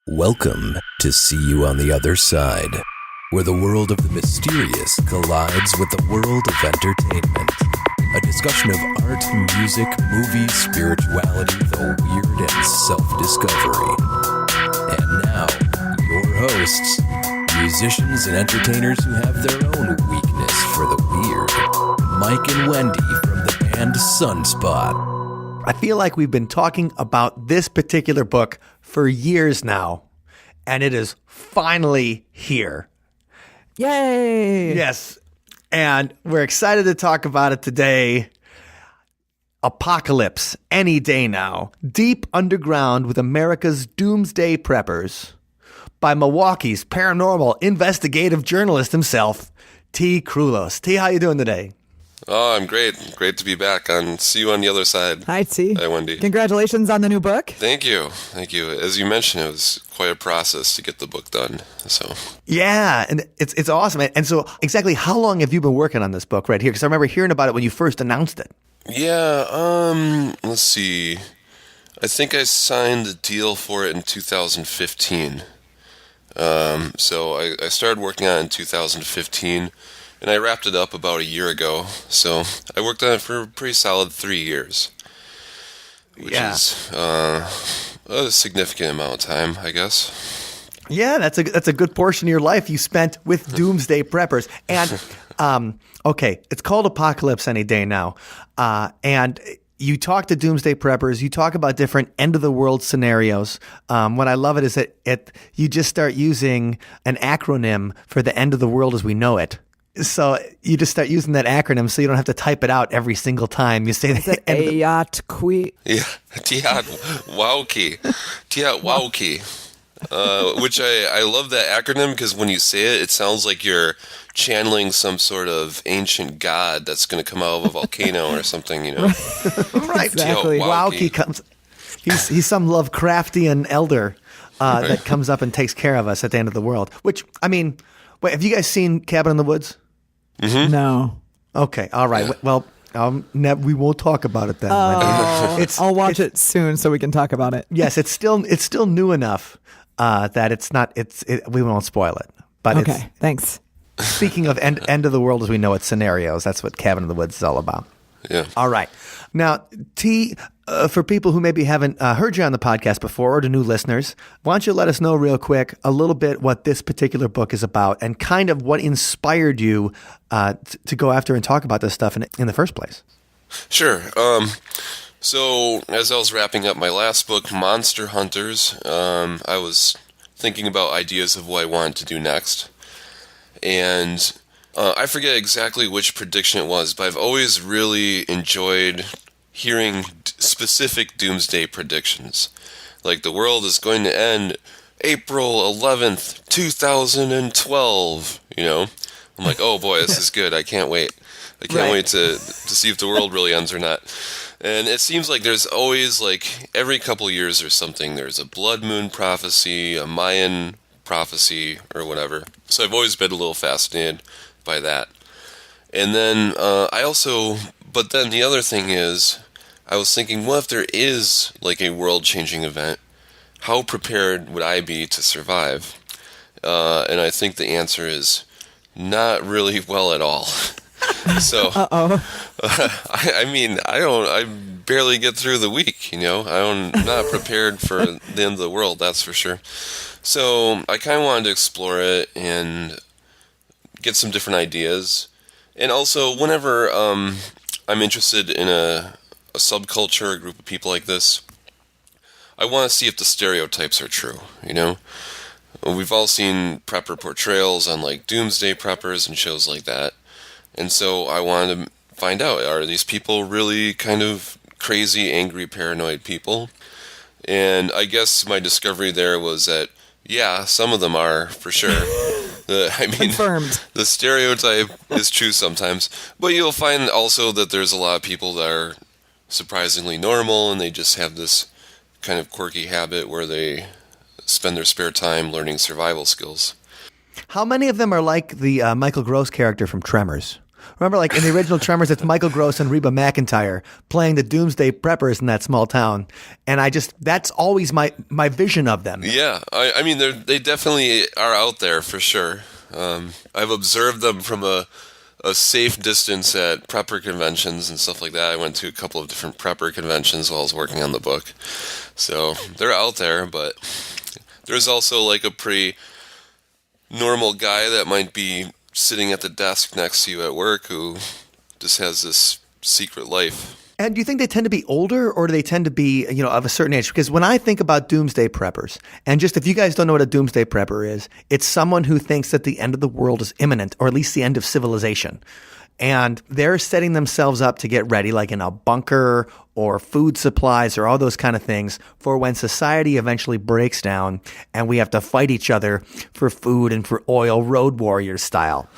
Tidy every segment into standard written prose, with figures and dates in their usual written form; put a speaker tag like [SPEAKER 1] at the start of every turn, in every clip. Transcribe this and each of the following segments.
[SPEAKER 1] Welcome to See You on the Other Side, where the world of the mysterious collides with the world of entertainment. A discussion of art, music, movies, spirituality, the weird, and self-discovery. And now, your hosts, musicians and entertainers who have their own weakness for the weird, Mike and Wendy from the band Sunspot.
[SPEAKER 2] I feel like we've been talking about this particular book for years now, and it is finally here.
[SPEAKER 3] Yay!
[SPEAKER 2] Yes, and we're excited to talk about it today. Apocalypse, Any Day Now, Deep Underground with America's Doomsday Preppers, by Milwaukee's paranormal investigative journalist himself, T. Krulos. T, how you doing today?
[SPEAKER 4] Oh, I'm great. Great to be back on See You on the Other Side.
[SPEAKER 3] Hi, T.
[SPEAKER 4] Hi, Wendy.
[SPEAKER 3] Congratulations on the new book.
[SPEAKER 4] Thank you. Thank you. As you mentioned, it was quite a process to get the book done. So
[SPEAKER 2] Yeah, and it's awesome. And so exactly how long have you been working on this book right here? Because I remember hearing about it when you first announced it.
[SPEAKER 4] yeah, let's see. I think I signed the deal for it in 2015. So I started working on it in 2015. And I wrapped it up about a year ago, so I worked on it for a pretty solid 3 years, which is a significant amount of time, I guess.
[SPEAKER 2] Yeah, that's a good portion of your life you spent with Doomsday Preppers. And okay, it's called Apocalypse Any Day Now, and you talk to Doomsday Preppers. You talk about different end of the world scenarios. What I love it is that you just start using an acronym for the end of the world as we know it. So you just start using that acronym so you don't have to type it out every single time. You say that.
[SPEAKER 3] Ayatqui.
[SPEAKER 4] Yeah, Tiatwauki. Tiatwauki. Which I love that acronym because when you say it, it sounds like you're channeling some sort of ancient god that's going to come out of a volcano or something, you know.
[SPEAKER 2] Right.
[SPEAKER 3] Exactly.
[SPEAKER 2] Wauki comes. He's some Lovecraftian elder that comes up and takes care of us at the end of the world. Which, I mean, wait, have you guys seen Cabin in the Woods?
[SPEAKER 4] Mm-hmm.
[SPEAKER 3] No.
[SPEAKER 2] Okay, all right.
[SPEAKER 4] Yeah.
[SPEAKER 2] Well, we won't talk about it then.
[SPEAKER 3] Oh, I'll watch it soon so we can talk about it.
[SPEAKER 2] Yes, it's still new enough that it's not. We won't spoil it. But
[SPEAKER 3] Okay, thanks.
[SPEAKER 2] speaking of end of the world as we know it scenarios, that's what Cabin in the Woods is all about.
[SPEAKER 4] Yeah.
[SPEAKER 2] All right. Now, T, for people who maybe haven't heard you on the podcast before or to new listeners, why don't you let us know real quick a little bit what this particular book is about and kind of what inspired you to go after and talk about this stuff in the first place?
[SPEAKER 4] Sure. So as I was wrapping up my last book, Monster Hunters, I was thinking about ideas of what I wanted to do next. And I forget exactly which prediction it was, but I've always really enjoyed hearing specific doomsday predictions. Like the world is going to end April 11th, 2012, you know? I'm like, oh boy, this is good. I can't wait. I can't wait to see if the world really ends or not. And it seems like there's always, like, every couple years or something, there's a blood moon prophecy, a Mayan prophecy, or whatever. So I've always been a little fascinated by that. And then but then the other thing is, I was thinking, what if there is like a world-changing event? How prepared would I be to survive? And I think the answer is not really well at all. So, I mean, I barely get through the week, you know? I'm not prepared for the end of the world, that's for sure. So I kind of wanted to explore it and get some different ideas. And also, whenever I'm interested in a subculture, a group of people like this, I want to see if the stereotypes are true, you know? We've all seen prepper portrayals on, like, doomsday preppers and shows like that. And so I wanted to find out, are these people really kind of crazy, angry, paranoid people? And I guess my discovery there was that, yeah, some of them are, for sure.
[SPEAKER 3] Confirmed.
[SPEAKER 4] The stereotype is true sometimes, but you'll find also that there's a lot of people that are surprisingly normal, and they just have this kind of quirky habit where they spend their spare time learning survival skills.
[SPEAKER 2] How many of them are like the Michael Gross character from Tremors, Remember, like in the original Tremors, it's Michael Gross and Reba McEntire playing the Doomsday Preppers in that small town, and that's always my vision of them.
[SPEAKER 4] Yeah, I mean, they definitely are out there for sure. I've observed them from a safe distance at prepper conventions and stuff like that. I went to a couple of different prepper conventions while I was working on the book. So they're out there, but there's also like a pretty normal guy that might be sitting at the desk next to you at work who just has this secret life.
[SPEAKER 2] And do you think they tend to be older, or do they tend to be, of a certain age? Because when I think about doomsday preppers, and just if you guys don't know what a doomsday prepper is, it's someone who thinks that the end of the world is imminent, or at least the end of civilization. And they're setting themselves up to get ready, like in a bunker or food supplies or all those kind of things, for when society eventually breaks down and we have to fight each other for food and for oil, road warrior style.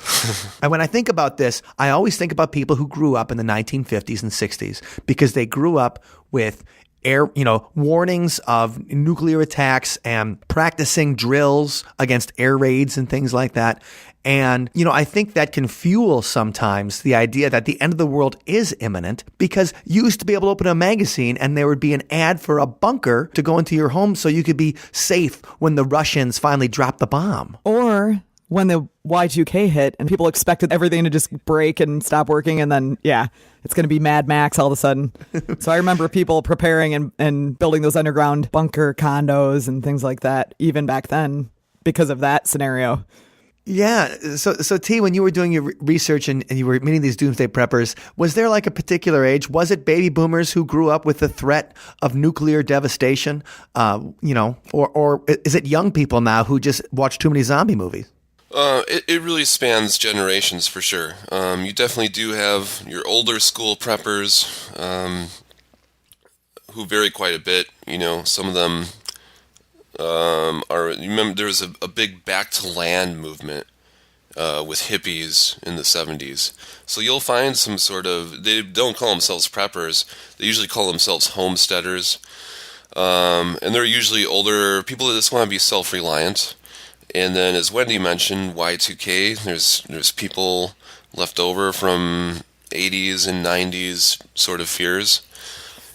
[SPEAKER 2] And when I think about this, I always think about people who grew up in the 1950s and 60s, because they grew up with warnings of nuclear attacks and practicing drills against air raids and things like that. And, I think that can fuel sometimes the idea that the end of the world is imminent, because you used to be able to open a magazine and there would be an ad for a bunker to go into your home so you could be safe when the Russians finally drop the bomb.
[SPEAKER 3] Or when the Y2K hit and people expected everything to just break and stop working, and then, it's going to be Mad Max all of a sudden. So I remember people preparing and building those underground bunker condos and things like that, even back then, because of that scenario.
[SPEAKER 2] Yeah. So T, when you were doing your research and you were meeting these doomsday preppers, was there like a particular age? Was it baby boomers who grew up with the threat of nuclear devastation? Or is it young people now who just watch too many zombie movies?
[SPEAKER 4] It really spans generations for sure. You definitely do have your older school preppers who vary quite a bit. Some of them remember there was a big back to land movement with hippies in the 70s. So you'll find some sort of, they don't call themselves preppers, they usually call themselves homesteaders. And they're usually older people that just want to be self-reliant. And then, as Wendy mentioned, Y2K, there's people left over from 80s and 90s sort of fears.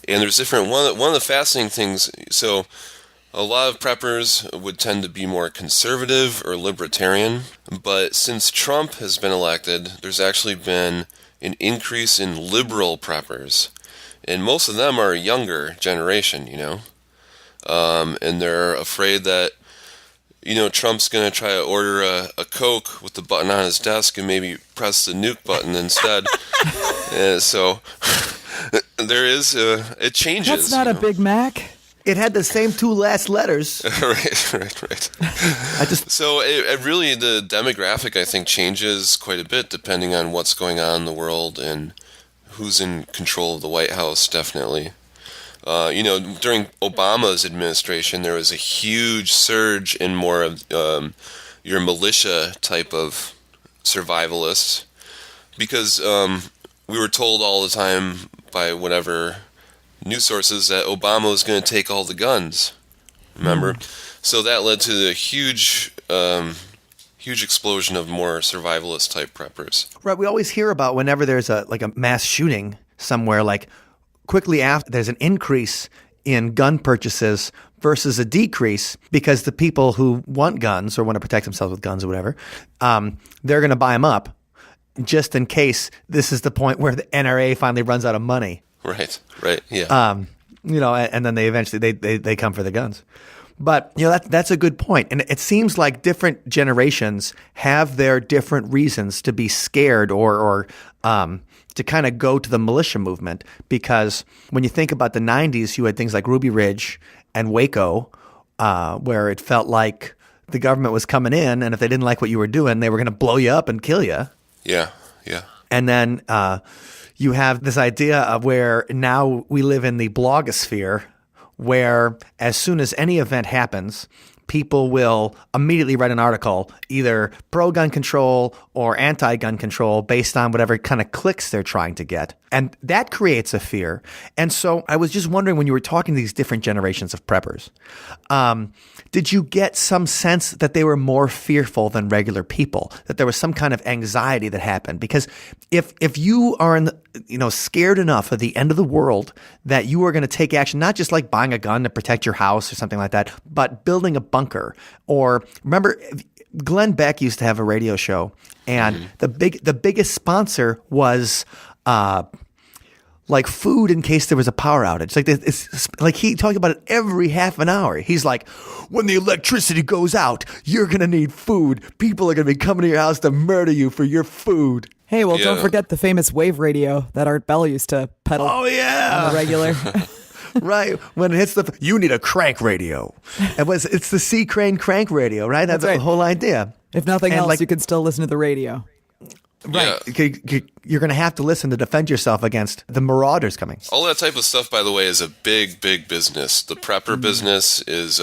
[SPEAKER 4] And there's different, one of the fascinating things, so a lot of preppers would tend to be more conservative or libertarian, but since Trump has been elected, there's actually been an increase in liberal preppers. And most of them are a younger generation, and they're afraid that Trump's going to try to order a Coke with the button on his desk and maybe press the nuke button instead. So there is, it changes.
[SPEAKER 3] That's not a Big Mac.
[SPEAKER 2] It had the same two last letters.
[SPEAKER 4] Right. So it really, the demographic, I think, changes quite a bit depending on what's going on in the world and who's in control of the White House, definitely. During Obama's administration, there was a huge surge in more of your militia type of survivalists, because we were told all the time by whatever news sources that Obama was going to take all the guns. Remember? So that led to the huge explosion of more survivalist type preppers.
[SPEAKER 2] Right. We always hear about whenever there's a mass shooting somewhere, like quickly after, there's an increase in gun purchases versus a decrease, because the people who want guns or want to protect themselves with guns or whatever, they're going to buy them up just in case this is the point where the NRA finally runs out of money.
[SPEAKER 4] Right, yeah.
[SPEAKER 2] And then they eventually they come for the guns. But that's a good point. And it seems like different generations have their different reasons to be scared or to kind of go to the militia movement, because when you think about the 90s, you had things like Ruby Ridge and Waco, where it felt like the government was coming in, and if they didn't like what you were doing, they were going to blow you up and kill you.
[SPEAKER 4] Yeah.
[SPEAKER 2] And then you have this idea of where now we live in the blogosphere, where as soon as any event happens, people will immediately write an article, either pro-gun control or anti-gun control, based on whatever kind of clicks they're trying to get. And that creates a fear. And so I was just wondering, when you were talking to these different generations of preppers, did you get some sense that they were more fearful than regular people, that there was some kind of anxiety that happened? Because if you are scared enough of the end of the world that you are going to take action, not just like buying a gun to protect your house or something like that, but building a bunker. Or remember, Glenn Beck used to have a radio show, and the biggest sponsor was like food in case there was a power outage. It's like he talked about it every half an hour. He's like, when the electricity goes out, you're going to need food. People are going to be coming to your house to murder you for your food.
[SPEAKER 3] Hey, well, don't forget the famous wave radio that Art Bell used to peddle on the regular.
[SPEAKER 2] Right. When it hits you need a crank radio. It's the C. Crane crank radio, right? That's
[SPEAKER 3] right.
[SPEAKER 2] the whole idea.
[SPEAKER 3] If nothing else, you can still listen to the radio.
[SPEAKER 2] Right. Yeah. You're going to have to listen to defend yourself against the marauders coming.
[SPEAKER 4] All that type of stuff, by the way, is a big, big business. The prepper business is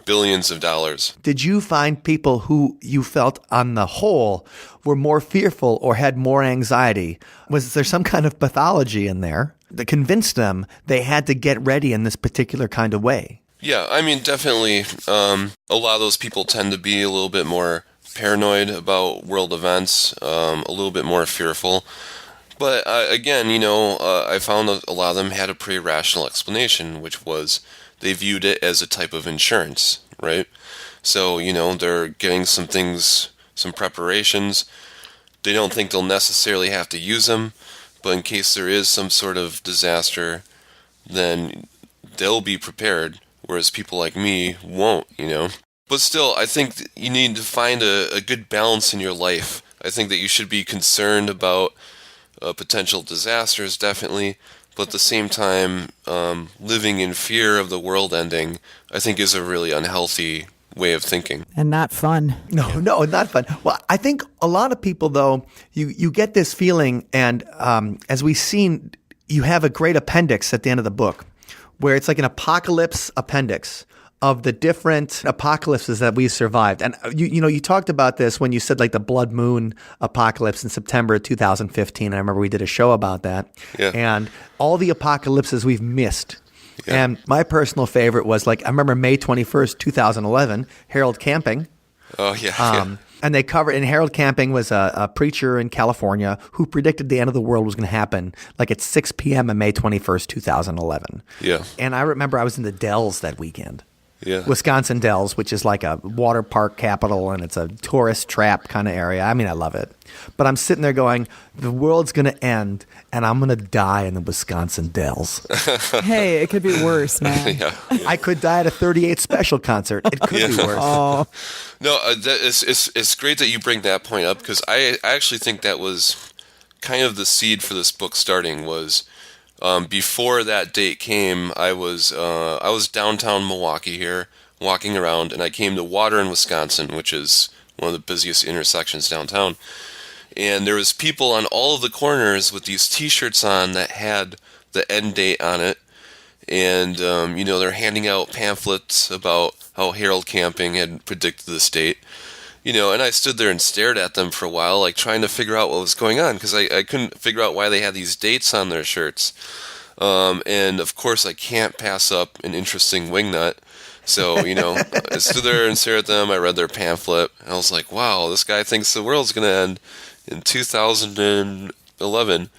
[SPEAKER 4] billions of dollars.
[SPEAKER 2] Did you find people who you felt on the whole were more fearful or had more anxiety? Was there some kind of pathology in there that convinced them they had to get ready in this particular kind of way?
[SPEAKER 4] Yeah, I mean, definitely. A lot of those people tend to be a little bit more paranoid about world events, a little bit more fearful. But again, I found a lot of them had a pretty rational explanation, which was they viewed it as a type of insurance, right? So, they're getting some things, some preparations. They don't think they'll necessarily have to use them, but in case there is some sort of disaster, then they'll be prepared, whereas people like me won't, But still, I think you need to find a good balance in your life. I think that you should be concerned about potential disasters, definitely, but at the same time, living in fear of the world ending, I think is a really unhealthy way of thinking.
[SPEAKER 3] And not fun.
[SPEAKER 2] No, not fun. Well, I think a lot of people, though, you get this feeling, and as we've seen, you have a great appendix at the end of the book, where it's like an apocalypse appendix of the different apocalypses that we've survived. And you talked about this when you said like the blood moon apocalypse in September of 2015. I remember we did a show about that.
[SPEAKER 4] Yeah.
[SPEAKER 2] And all the apocalypses we've missed.
[SPEAKER 4] Yeah.
[SPEAKER 2] And my personal favorite was I remember May 21st, 2011, Harold Camping.
[SPEAKER 4] Oh, yeah.
[SPEAKER 2] And they covered, and Harold Camping was a preacher in California who predicted the end of the world was going to happen at 6 p.m. on May 21st, 2011.
[SPEAKER 4] Yeah.
[SPEAKER 2] And I remember I was in the Dells that weekend.
[SPEAKER 4] Yeah.
[SPEAKER 2] Wisconsin Dells, which is like a water park capital, and it's a tourist trap kind of area. I mean, I love it. But I'm sitting there going, the world's going to end, and I'm going to die in the Wisconsin Dells.
[SPEAKER 3] Hey, it could be worse, man.
[SPEAKER 4] Yeah.
[SPEAKER 2] I could die at a 38 Special concert. It could be worse.
[SPEAKER 3] Oh,
[SPEAKER 4] No, it's great that you bring that point up, because I actually think that was kind of the seed for this book starting was before that date came, I was downtown Milwaukee here, walking around, and I came to Waterton, Wisconsin, which is one of the busiest intersections downtown. And there was people on all of the corners with these T-shirts on that had the end date on it, and they're handing out pamphlets about how Harold Camping had predicted this date. And I stood there and stared at them for a while, like trying to figure out what was going on, because I couldn't figure out why they had these dates on their shirts. And of course, I can't pass up an interesting wingnut. So, I stood there and stared at them. I read their pamphlet, and I was like, wow, this guy thinks the world's going to end in 2011.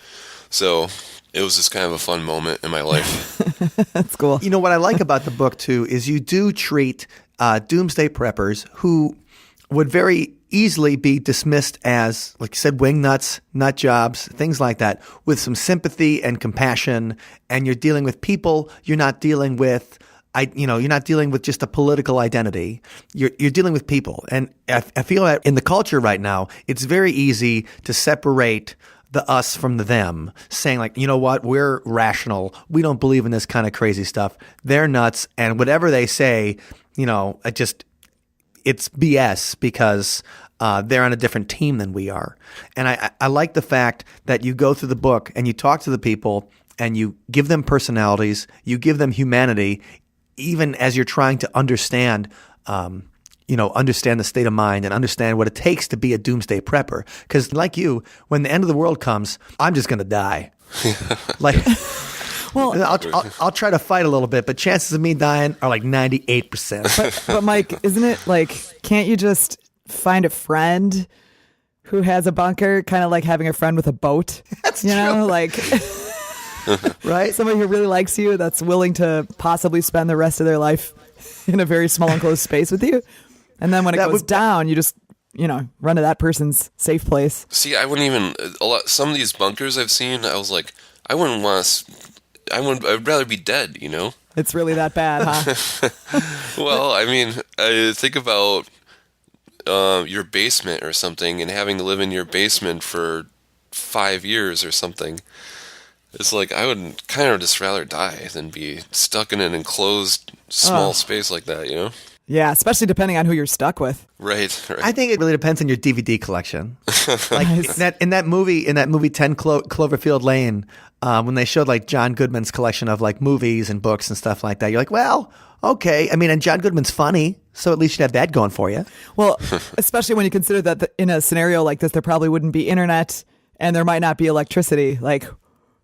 [SPEAKER 4] So it was just kind of a fun moment in my life.
[SPEAKER 3] that's cool.
[SPEAKER 2] What I like about the book, too, is you do treat doomsday preppers who would very easily be dismissed as, like you said, wingnuts, nut jobs, things like that, with some sympathy and compassion. And you're dealing with people. You're not dealing with, you're not dealing with just a political identity. You're dealing with people. And I feel that in the culture right now, it's very easy to separate the us from the them, saying like, you know what, we're rational. We don't believe in this kind of crazy stuff. They're nuts. And whatever they say, it's BS because they're on a different team than we are. And I like the fact that you go through the book and you talk to the people and you give them personalities, you give them humanity, even as you're trying to understand understand the state of mind and understand what it takes to be a doomsday prepper. Because like you, when the end of the world comes, I'm just going to die. Like,
[SPEAKER 3] Well,
[SPEAKER 2] I'll try to fight a little bit, but chances of me dying are like 98%.
[SPEAKER 3] but Mike, isn't it like, can't you just find a friend who has a bunker, kind of like having a friend with a boat?
[SPEAKER 2] That's
[SPEAKER 3] you know,
[SPEAKER 2] true.
[SPEAKER 3] like
[SPEAKER 2] Right?
[SPEAKER 3] somebody who really likes you, that's willing to possibly spend the rest of their life in a very small enclosed space with you. And then when it
[SPEAKER 2] That
[SPEAKER 3] goes
[SPEAKER 2] would-
[SPEAKER 3] down, you just, run to that person's safe place.
[SPEAKER 4] See, I wouldn't even some of these bunkers I've seen. I was like, I wouldn't want to. I'd rather be dead.
[SPEAKER 3] It's really that bad, huh?
[SPEAKER 4] Well, I mean, I think about your basement or something, and having to live in your basement for 5 years or something. It's like I would kind of just rather die than be stuck in an enclosed small space like that.
[SPEAKER 3] Yeah, especially depending on who you're stuck with.
[SPEAKER 4] Right.
[SPEAKER 2] I think it really depends on your DVD collection. Like in that movie 10 Cloverfield Lane, when they showed like John Goodman's collection of like movies and books and stuff like that, you're like, well, okay. I mean, and John Goodman's funny, so at least you'd have that going for you.
[SPEAKER 3] Well, especially when you consider that in a scenario like this, there probably wouldn't be internet and there might not be electricity. Like,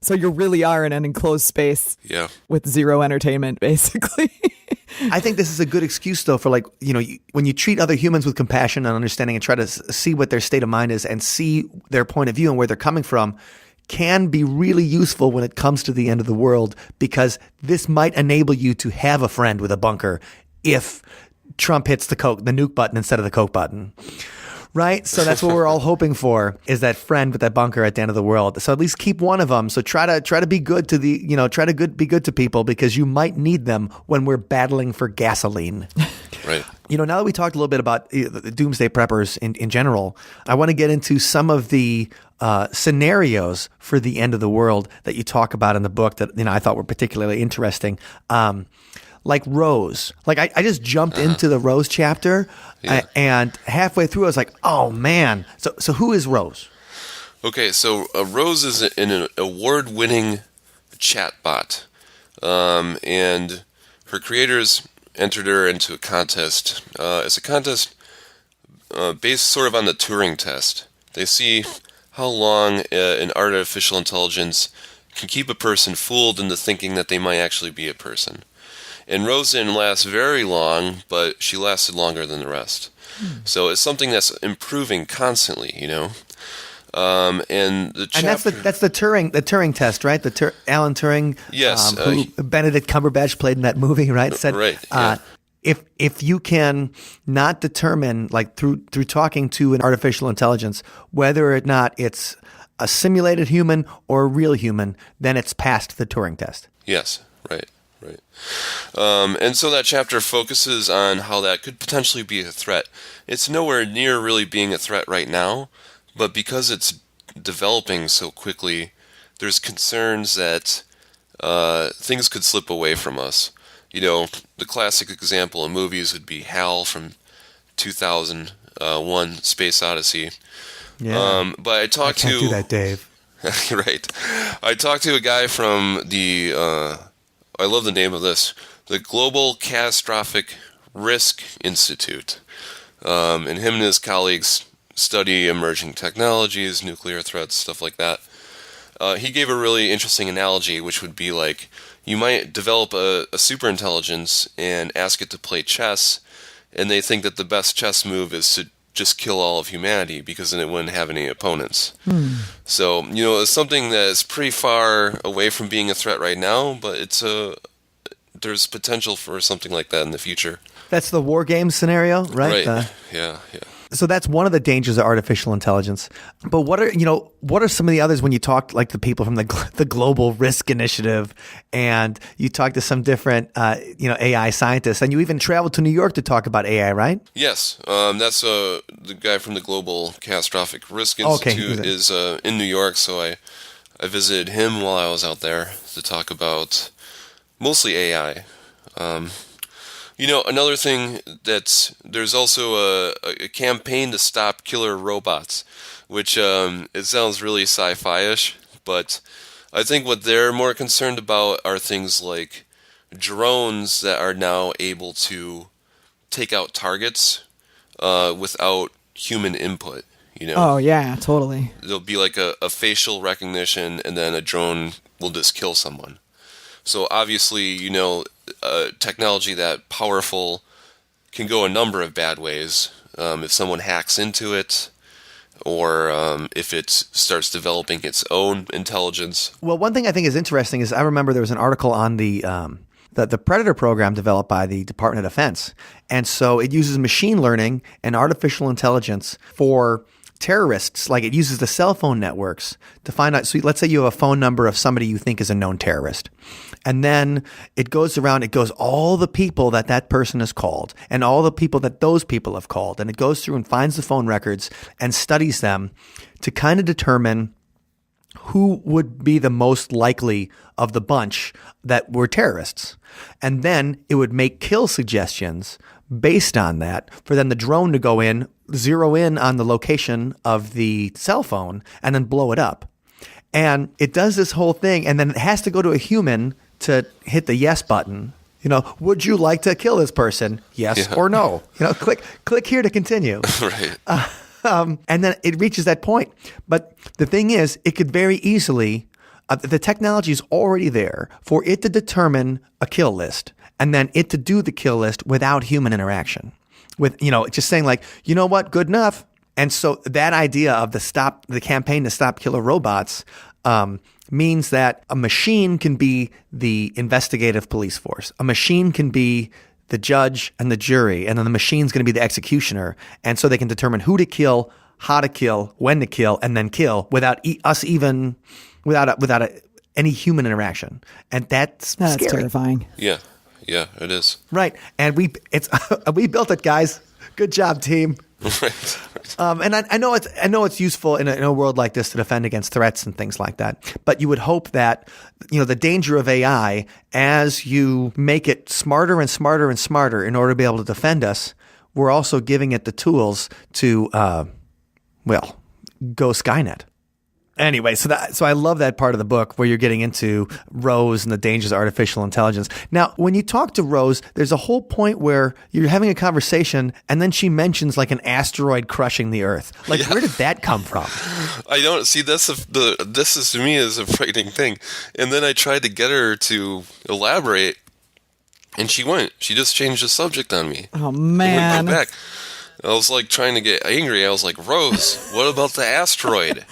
[SPEAKER 3] so you really are in an enclosed space
[SPEAKER 4] Yeah.
[SPEAKER 3] with zero entertainment, basically.
[SPEAKER 2] I think this is a good excuse, though, for like, when you treat other humans with compassion and understanding and try to see what their state of mind is and see their point of view and where they're coming from, can be really useful when it comes to the end of the world, because this might enable you to have a friend with a bunker if Trump hits the nuke button instead of the Coke button. Right? So that's what we're all hoping for, is that friend with that bunker at the end of the world. So at least keep one of them. So try to be good to be good to people, because you might need them when we're battling for gasoline.
[SPEAKER 4] Right.
[SPEAKER 2] Now that we talked a little bit about the doomsday preppers in general, I want to get into some of the scenarios for the end of the world that you talk about in the book that I thought were particularly interesting. Like Rose. Like I just jumped into the Rose chapter, and halfway through I was like, oh man. So who is Rose?
[SPEAKER 4] Okay, so Rose is an award-winning chatbot, and her creators entered her into a contest. It's a contest based sort of on the Turing test. They see how long an artificial intelligence can keep a person fooled into thinking that they might actually be a person. And Rose didn't last very long, but she lasted longer than the rest. So it's something that's improving constantly, And the chapter,
[SPEAKER 2] and that's the Turing test, right? Alan Turing,
[SPEAKER 4] Yes,
[SPEAKER 2] who Benedict Cumberbatch played in that movie, right? Said,
[SPEAKER 4] right, yeah.
[SPEAKER 2] If you can not determine, like through talking to an artificial intelligence, whether or not it's a simulated human or a real human, then it's passed the Turing test.
[SPEAKER 4] Yes, right. And so that chapter focuses on how that could potentially be a threat. It's nowhere near really being a threat right now, but because it's developing so quickly, there's concerns that things could slip away from us. The classic example in movies would be HAL from 2001: Space Odyssey.
[SPEAKER 2] Yeah.
[SPEAKER 4] But I talked
[SPEAKER 2] Can't do that, Dave.
[SPEAKER 4] Right. I talked to a guy from the I love the name of this, the Global Catastrophic Risk Institute. And him and his colleagues study emerging technologies, nuclear threats, stuff like that. He gave a really interesting analogy, which would be like, you might develop a superintelligence and ask it to play chess, and they think that the best chess move is to just kill all of humanity, because then it wouldn't have any opponents. So, it's something that is pretty far away from being a threat right now, but there's potential for something like that in the future.
[SPEAKER 2] That's the war game scenario, right?
[SPEAKER 4] Right. Yeah.
[SPEAKER 2] So that's one of the dangers of artificial intelligence. But what are some of the others when you talk like the people from the Global Risk Initiative, and you talk to some different AI scientists, and you even traveled to New York to talk about AI, right?
[SPEAKER 4] Yes, that's the guy from the Global Catastrophic Risk Institute is in New York, so I visited him while I was out there to talk about mostly AI. Another thing there's also a campaign to stop killer robots, which it sounds really sci-fi-ish, but I think what they're more concerned about are things like drones that are now able to take out targets without human input.
[SPEAKER 3] Oh, yeah, totally.
[SPEAKER 4] There'll be like a facial recognition, and then a drone will just kill someone. So obviously, technology that powerful can go a number of bad ways. If someone hacks into it, or if it starts developing its own intelligence.
[SPEAKER 2] Well, one thing I think is interesting is I remember there was an article on the Predator program developed by the Department of Defense. And so it uses machine learning and artificial intelligence for terrorists. Like, it uses the cell phone networks to find out. So let's say you have a phone number of somebody you think is a known terrorist. And then it goes all the people that person has called and all the people that those people have called. And it goes through and finds the phone records and studies them to kind of determine who would be the most likely of the bunch that were terrorists. And then it would make kill suggestions based on that for then the drone to go in, zero in on the location of the cell phone, and then blow it up. And it does this whole thing, and then it has to go to a human to hit the yes button. Would you like to kill this person? Yes or no? Click here to continue.
[SPEAKER 4] Right.
[SPEAKER 2] And then it reaches that point. But the thing is, it could very easily, the technology is already there for it to determine a kill list and then it to do the kill list without human interaction. With, just saying like, you know what, good enough. And so that idea of the campaign to stop killer robots means that a machine can be the investigative police force. A machine can be the judge and the jury, and then the machine's going to be the executioner. And so they can determine who to kill, how to kill, when to kill, and then kill without any human interaction. And that's scary.
[SPEAKER 3] Terrifying.
[SPEAKER 4] Yeah, it is.
[SPEAKER 2] Right. And we built it, guys. Good job, team.
[SPEAKER 4] Right.
[SPEAKER 2] And I know it's useful in a world like this to defend against threats and things like that. But you would hope that the danger of AI, as you make it smarter and smarter and smarter in order to be able to defend us, we're also giving it the tools to go Skynet. Anyway, so I love that part of the book where you're getting into Rose and the dangers of artificial intelligence. Now, when you talk to Rose, there's a whole point where you're having a conversation and then she mentions like an asteroid crushing the Earth. Like, where did that come from?
[SPEAKER 4] I don't see this is to me is a frightening thing. And then I tried to get her to elaborate, and she just changed the subject on me.
[SPEAKER 3] Oh man!
[SPEAKER 4] Went back. I was like trying to get angry. I was like, Rose, what about the asteroid?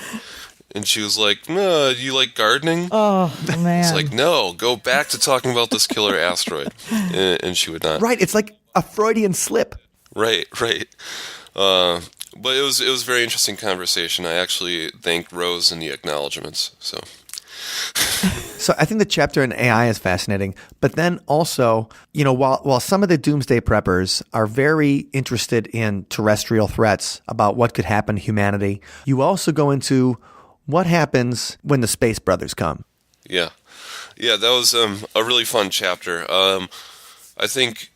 [SPEAKER 4] And she was like, no, do you like gardening?
[SPEAKER 3] Oh, man.
[SPEAKER 4] It's like, no, go back to talking about this killer asteroid. And she would not.
[SPEAKER 2] Right. It's like a Freudian slip.
[SPEAKER 4] Right. But it was a very interesting conversation. I actually thanked Rose in the acknowledgments.
[SPEAKER 2] So I think the chapter in AI is fascinating. But then also, while some of the doomsday preppers are very interested in terrestrial threats about what could happen to humanity, you also go into what happens when the Space Brothers come.
[SPEAKER 4] Yeah, that was a really fun chapter. I think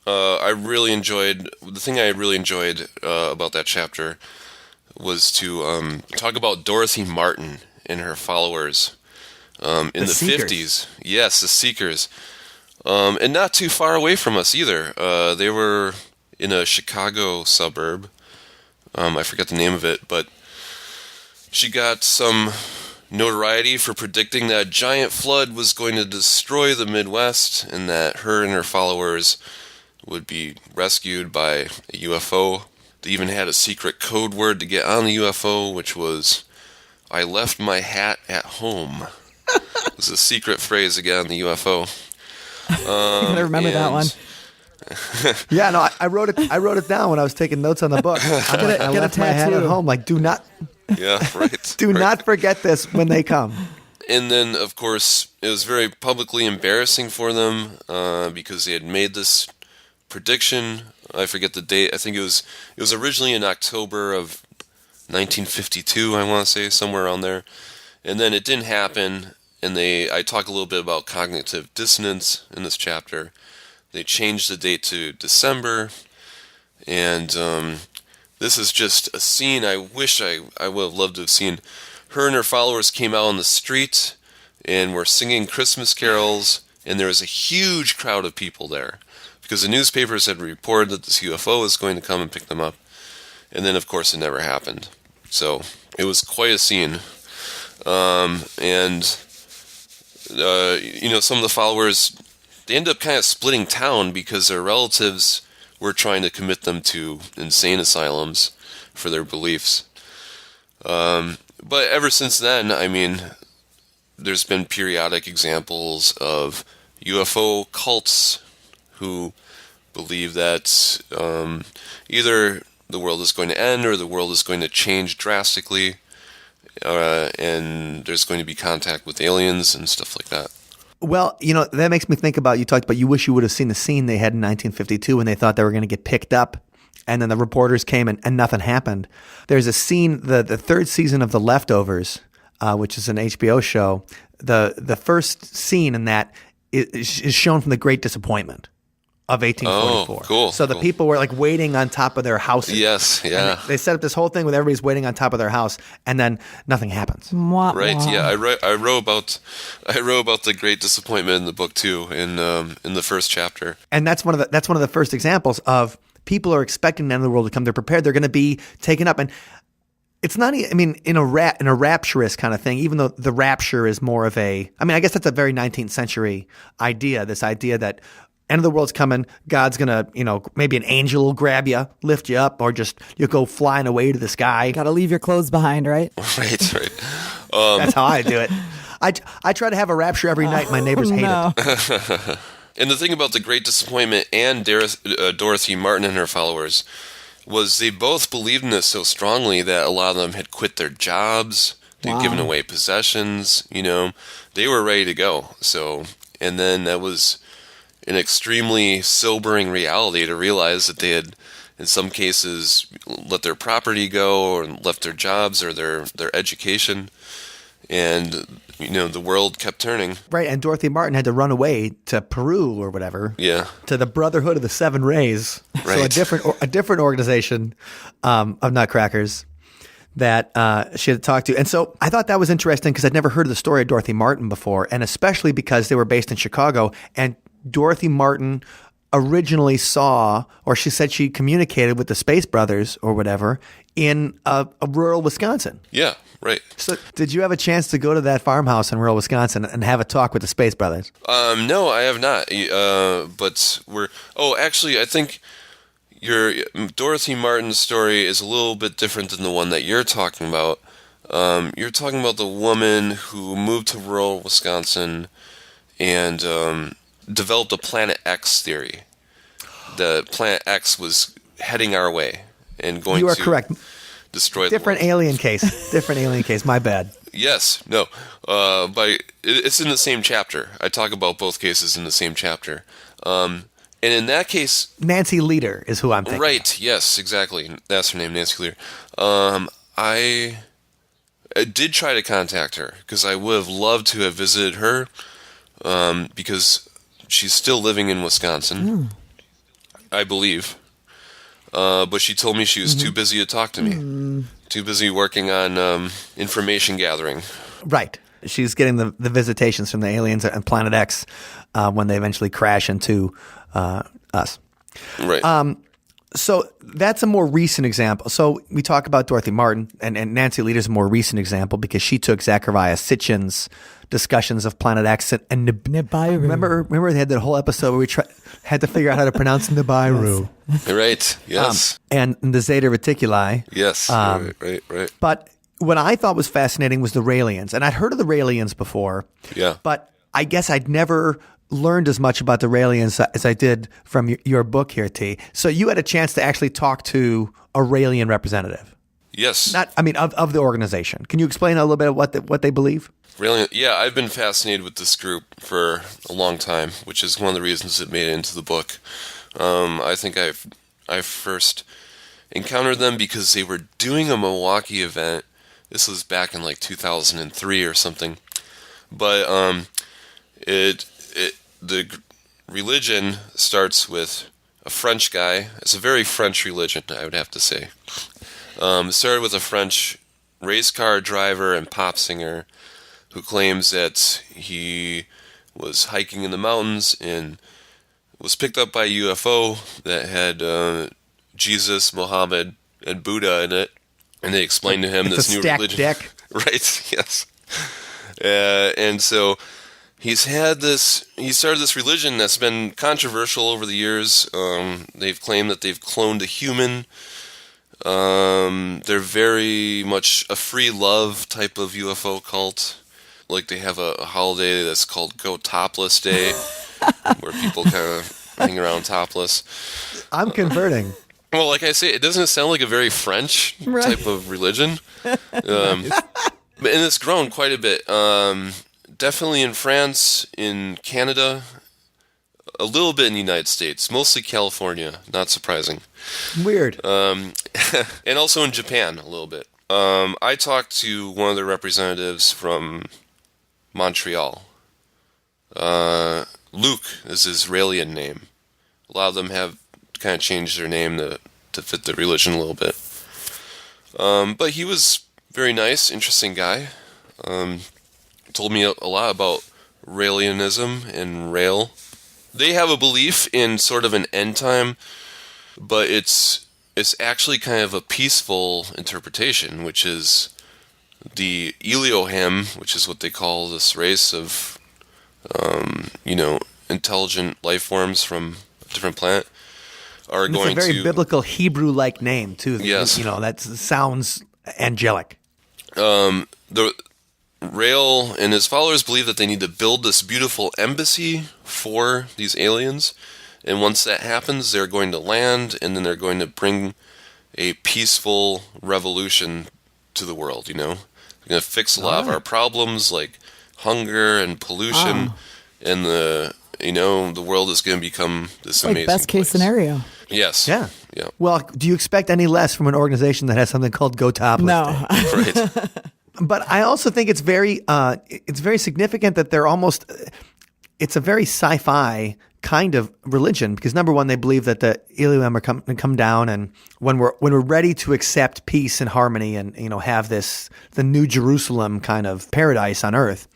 [SPEAKER 4] I really enjoyed about that chapter was to talk about Dorothy Martin and her followers in the 50s. Yes, the Seekers. And not too far away from us either. They were in a Chicago suburb. I forget the name of it, but she got some notoriety for predicting that a giant flood was going to destroy the Midwest and that her and her followers would be rescued by a UFO. They even had a secret code word to get on the UFO, which was, "I left my hat at home." It was a secret phrase again on the UFO.
[SPEAKER 3] You gotta remember that one.
[SPEAKER 2] Yeah, no, I wrote it down when I was taking notes on the book. I left my hat at home. Like, do not.
[SPEAKER 4] Yeah, right.
[SPEAKER 2] Do not forget this when they come.
[SPEAKER 4] And then, of course, it was very publicly embarrassing for them because they had made this prediction. I forget the date. I think it was originally in October of 1952. I want to say somewhere around there, and then it didn't happen. And I talk a little bit about cognitive dissonance in this chapter. They changed the date to December, and this is just a scene I wish I would have loved to have seen. Her and her followers came out on the street and were singing Christmas carols, and there was a huge crowd of people there because the newspapers had reported that this UFO was going to come and pick them up. And then, of course, it never happened. So it was quite a scene. Some of the followers, they end up kind of splitting town because their relatives were trying to commit them to insane asylums for their beliefs. But ever since then, I mean, there's been periodic examples of UFO cults who believe that either the world is going to end or the world is going to change drastically, and there's going to be contact with aliens and stuff like that.
[SPEAKER 2] Well, that makes me think about, you talked about you wish you would have seen the scene they had in 1952 when they thought they were going to get picked up, and then the reporters came and nothing happened. There's a scene, the third season of The Leftovers, which is an HBO show. The first scene in that is shown from the Great Disappointment of 1844.
[SPEAKER 4] Oh, cool.
[SPEAKER 2] So the people were like waiting on top of their houses.
[SPEAKER 4] Yes, yeah.
[SPEAKER 2] And they set up this whole thing with everybody's waiting on top of their house, and then nothing happens.
[SPEAKER 4] Right. Yeah. I wrote about the Great Disappointment in the book too, in the first chapter.
[SPEAKER 2] And that's one of the first examples of people are expecting the end of the world to come. They're prepared. They're going to be taken up, and it's not. I mean, in a rapturous kind of thing. Even though the rapture is more of a. I mean, I guess that's a very 19th century idea. This idea that end of the world's coming. God's gonna, maybe an angel will grab you, lift you up, or just you'll go flying away to the sky.
[SPEAKER 3] Got to leave your clothes behind, right?
[SPEAKER 4] Right.
[SPEAKER 2] That's how I do it. I try to have a rapture every night. My neighbors hate it.
[SPEAKER 4] And the thing about the Great Disappointment and Dorothy Martin and her followers was they both believed in this so strongly that a lot of them had quit their jobs, they'd given away possessions, they were ready to go. So, and then that was an extremely sobering reality to realize that they had, in some cases, let their property go or left their jobs or their education. And, the world kept turning.
[SPEAKER 2] Right, and Dorothy Martin had to run away to Peru or whatever.
[SPEAKER 4] Yeah.
[SPEAKER 2] To the Brotherhood of the Seven Rays.
[SPEAKER 4] Right.
[SPEAKER 2] So a different organization of nutcrackers that she had to talk to. And so I thought that was interesting because I'd never heard of the story of Dorothy Martin before, and especially because they were based in Chicago, and Dorothy Martin originally saw, or she said she communicated with the Space Brothers or whatever in a rural Wisconsin.
[SPEAKER 4] Yeah, right.
[SPEAKER 2] So did you have a chance to go to that farmhouse in rural Wisconsin and have a talk with the Space Brothers?
[SPEAKER 4] No, I have not. But actually, I think your Dorothy Martin's story is a little bit different than the one that you're talking about. You're talking about the woman who moved to rural Wisconsin and developed a Planet X theory. The Planet X was heading our way and going
[SPEAKER 2] you are
[SPEAKER 4] to
[SPEAKER 2] correct.
[SPEAKER 4] Destroy
[SPEAKER 2] different
[SPEAKER 4] the world.
[SPEAKER 2] alien case. Different alien case. My bad.
[SPEAKER 4] Yes. No. But it's in the same chapter. I talk about both cases in the same chapter. And in that case,
[SPEAKER 2] Nancy Leader is who I'm thinking.
[SPEAKER 4] Right. Yes. Exactly. That's her name, Nancy Leader. I did try to contact her because I would have loved to have visited her because she's still living in Wisconsin, I believe. But she told me she was too busy to talk to me. Too busy working on information gathering.
[SPEAKER 2] Right. She's getting the visitations from the aliens and Planet X when they eventually crash into us.
[SPEAKER 4] Right.
[SPEAKER 2] So that's a more recent example. So we talk about Dorothy Martin, and Nancy Leader's a more recent example because she took Zachariah Sitchin's discussions of Planet X and Nibiru. Remember they had that whole episode where we had to figure out how to pronounce Nibiru.
[SPEAKER 4] Yes. Right. Yes.
[SPEAKER 2] And the Zeta Reticuli.
[SPEAKER 4] Yes. Right.
[SPEAKER 2] But what I thought was fascinating was the Raelians. And I'd heard of the Raelians before.
[SPEAKER 4] Yeah.
[SPEAKER 2] But I guess I'd never learned as much about the Raelians as I did from your book here, T. So you had a chance to actually talk to a Raelian representative.
[SPEAKER 4] Yes.
[SPEAKER 2] Of the organization. Can you explain a little bit of what they believe?
[SPEAKER 4] Really? Yeah, I've been fascinated with this group for a long time, which is one of the reasons it made it into the book. I think I first encountered them because they were doing a Milwaukee event. This was back in like 2003 or something. But the religion starts with a French guy. It's a very French religion, I would have to say. It started with a French race car driver and pop singer who claims that he was hiking in the mountains in was picked up by a UFO that had Jesus, Muhammad, and Buddha in it, and they explained to him
[SPEAKER 2] It's
[SPEAKER 4] this
[SPEAKER 2] a
[SPEAKER 4] new
[SPEAKER 2] stacked
[SPEAKER 4] religion.
[SPEAKER 2] deck.
[SPEAKER 4] Right? Yes. And so he started this religion that's been controversial over the years. They've claimed that they've cloned a human. They're very much a free love type of UFO cult. Like they have a holiday that's called Go Topless Day, where people kind of hang around topless.
[SPEAKER 2] I'm converting.
[SPEAKER 4] Well, like I say, it doesn't sound like a very French type of religion. And it's grown quite a bit. Definitely in France, in Canada, a little bit in the United States, mostly California, not surprising.
[SPEAKER 2] Weird.
[SPEAKER 4] And also in Japan, a little bit. I talked to one of the representatives from Montreal. Luke is his Israeli name. A lot of them have kind of changed their name to fit the religion a little bit. But he was very nice, interesting guy. Told me a lot about Raelianism and Rael. They have a belief in sort of an end time, but it's actually kind of a peaceful interpretation, which is the Elohim, which is what they call this race of, intelligent life forms from a different planet, are
[SPEAKER 2] And
[SPEAKER 4] going
[SPEAKER 2] it's a very
[SPEAKER 4] to...
[SPEAKER 2] biblical Hebrew-like name, too.
[SPEAKER 4] Yes.
[SPEAKER 2] That sounds angelic.
[SPEAKER 4] The Rael and his followers believe that they need to build this beautiful embassy for these aliens, and once that happens, they're going to land, and then they're going to bring a peaceful revolution to the world, They're going to fix a lot of our problems, like hunger and pollution, and the world is going to become this
[SPEAKER 3] Like
[SPEAKER 4] amazing
[SPEAKER 3] best case
[SPEAKER 4] place.
[SPEAKER 3] scenario.
[SPEAKER 4] Yes.
[SPEAKER 2] Yeah.
[SPEAKER 4] Yeah.
[SPEAKER 2] Well, do you expect any less from an organization that has something called Go Topless
[SPEAKER 3] No.
[SPEAKER 2] Day?
[SPEAKER 4] Right.
[SPEAKER 2] But I also think it's very significant that they're almost. It's a very sci-fi kind of religion because number one, they believe that the Elohim are come down, and when we're ready to accept peace and harmony, and have the New Jerusalem kind of paradise on earth.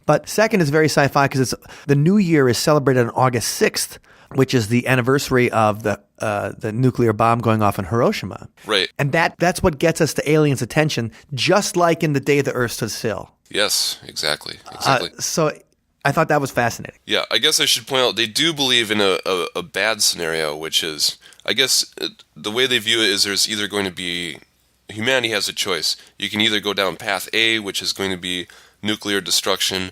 [SPEAKER 2] But second, is very sci-fi because the New Year is celebrated on August 6th, which is the anniversary of the nuclear bomb going off in Hiroshima.
[SPEAKER 4] Right.
[SPEAKER 2] And that's what gets us to aliens' attention, just like in the day the Earth stood still.
[SPEAKER 4] Yes, exactly.
[SPEAKER 2] So I thought that was fascinating.
[SPEAKER 4] Yeah, I guess I should point out they do believe in a bad scenario, which is, I guess, the way they view it is there's either going to be, humanity has a choice. You can either go down path A, which is going to be nuclear destruction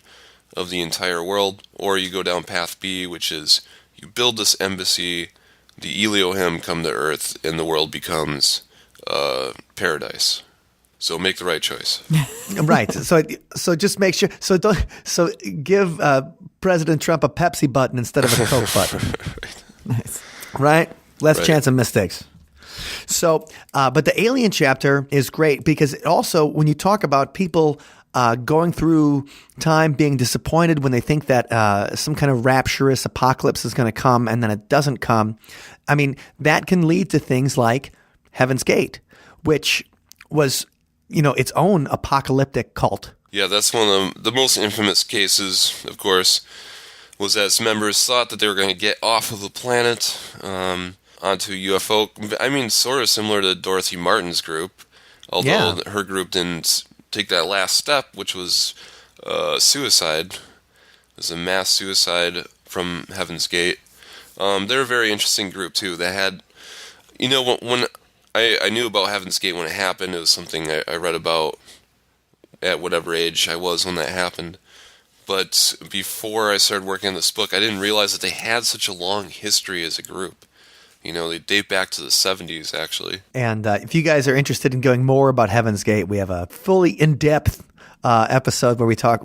[SPEAKER 4] of the entire world, or you go down path B, which is you build this embassy, the Elohim come to Earth, and the world becomes paradise. So make the right choice.
[SPEAKER 2] Right. So just make sure. So give President Trump a Pepsi button instead of a Coke button.
[SPEAKER 3] Nice.
[SPEAKER 2] Right. Less
[SPEAKER 4] Right.
[SPEAKER 2] chance of mistakes. So, but the alien chapter is great because it also, when you talk about people going through time, being disappointed when they think that some kind of rapturous apocalypse is going to come and then it doesn't come, I mean, that can lead to things like Heaven's Gate, which was, its own apocalyptic cult.
[SPEAKER 4] Yeah, that's one of the most infamous cases, of course, was that its members thought that they were going to get off of the planet onto UFO. I mean, sort of similar to Dorothy Martin's group, although her group didn't take that last step, which was suicide. It was a mass suicide from Heaven's Gate. They're a very interesting group, too. They had, when I knew about Heaven's Gate when it happened. It was something I read about at whatever age I was when that happened. But before I started working on this book, I didn't realize that they had such a long history as a group. They date back to the 70s, actually.
[SPEAKER 2] And if you guys are interested in going more about Heaven's Gate, we have a fully in-depth episode where we talk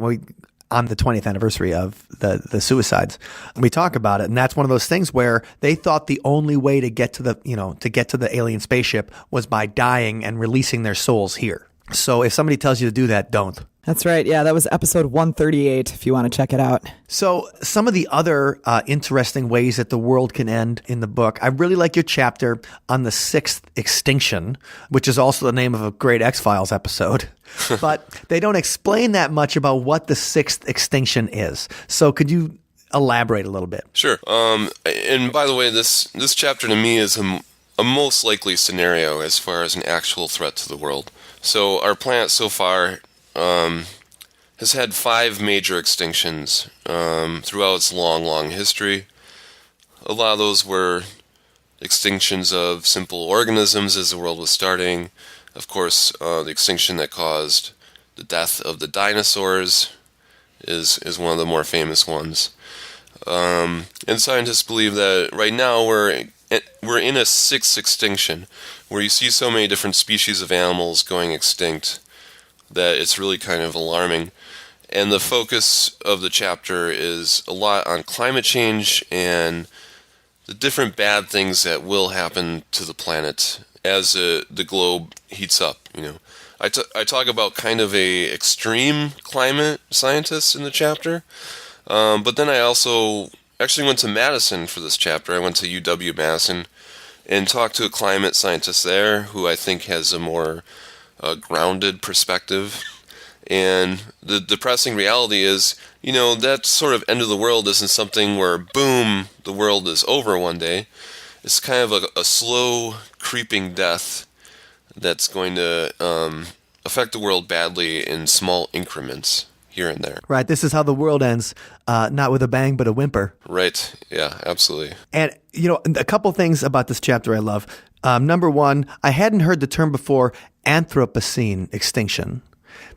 [SPEAKER 2] on the 20th anniversary of the suicides. We talk about it, and that's one of those things where they thought the only way to get to the alien spaceship was by dying and releasing their souls here. So if somebody tells you to do that, don't.
[SPEAKER 3] That's right. Yeah, that was episode 138 if you want to check it out.
[SPEAKER 2] So some of the other interesting ways that the world can end in the book, I really like your chapter on the sixth extinction, which is also the name of a great X-Files episode. But they don't explain that much about what the sixth extinction is. So could you elaborate a little bit.
[SPEAKER 4] Sure. And by the way, this chapter to me is a most likely scenario as far as an actual threat to the world. So our planet so far has had 5 major extinctions throughout its long, long history. A lot of those were extinctions of simple organisms as the world was starting. Of course, the extinction that caused the death of the dinosaurs is one of the more famous ones. And scientists believe that right now we're in a 6th extinction, where you see so many different species of animals going extinct that it's really kind of alarming. And the focus of the chapter is a lot on climate change and the different bad things that will happen to the planet as the globe heats up. I talk about kind of a extreme climate scientist in the chapter, but then I also actually went to Madison for this chapter. I went to UW-Madison and talked to a climate scientist there who I think has a more grounded perspective. And the depressing reality is, that sort of end of the world isn't something where, boom, the world is over one day. It's kind of a slow, creeping death that's going to affect the world badly in small increments here and there.
[SPEAKER 2] Right. This is how the world ends, not with a bang, but a whimper.
[SPEAKER 4] Right. Yeah, absolutely.
[SPEAKER 2] And, a couple things about this chapter I love. Number one, I hadn't heard the term before, Anthropocene extinction.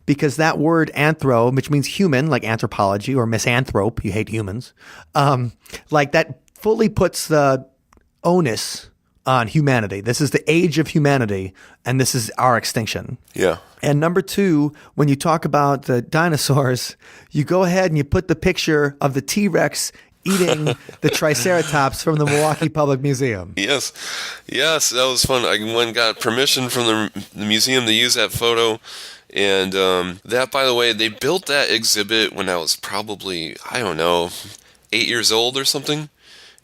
[SPEAKER 2] Because that word anthro, which means human, like anthropology or misanthrope, you hate humans, like that fully puts the onus on humanity. This is the age of humanity, and this is our extinction.
[SPEAKER 4] Yeah.
[SPEAKER 2] And number two, when you talk about the dinosaurs, you go ahead and you put the picture of the T-Rex eating the Triceratops from the Milwaukee Public Museum.
[SPEAKER 4] Yes, that was fun. I went and got permission from the museum to use that photo. And that, by the way, they built that exhibit when I was probably, 8 years old or something.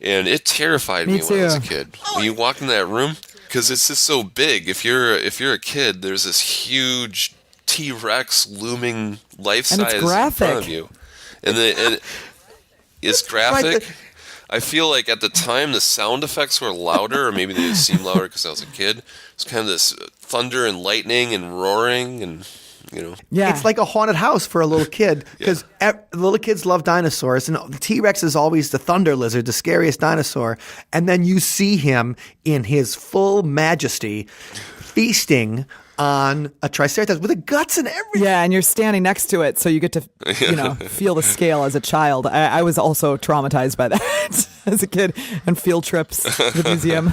[SPEAKER 4] And it terrified me when I was a kid. When you walk in that room, because it's just so big. If you're a kid, there's this huge T-Rex looming life-size in front of you. And it's graphic.
[SPEAKER 2] Right,
[SPEAKER 4] I feel like at the time the sound effects were louder, or maybe they just seemed louder because I was a kid. It's kind of this thunder and lightning and roaring and,
[SPEAKER 3] Yeah.
[SPEAKER 2] It's like a haunted house for a little kid because little kids love dinosaurs. And the T-Rex is always the thunder lizard, the scariest dinosaur. And then you see him in his full majesty feasting on a Triceratops with the guts and everything.
[SPEAKER 3] Yeah, and you're standing next to it, so you get to, feel the scale as a child. I was also traumatized by that as a kid, and field trips to the museum.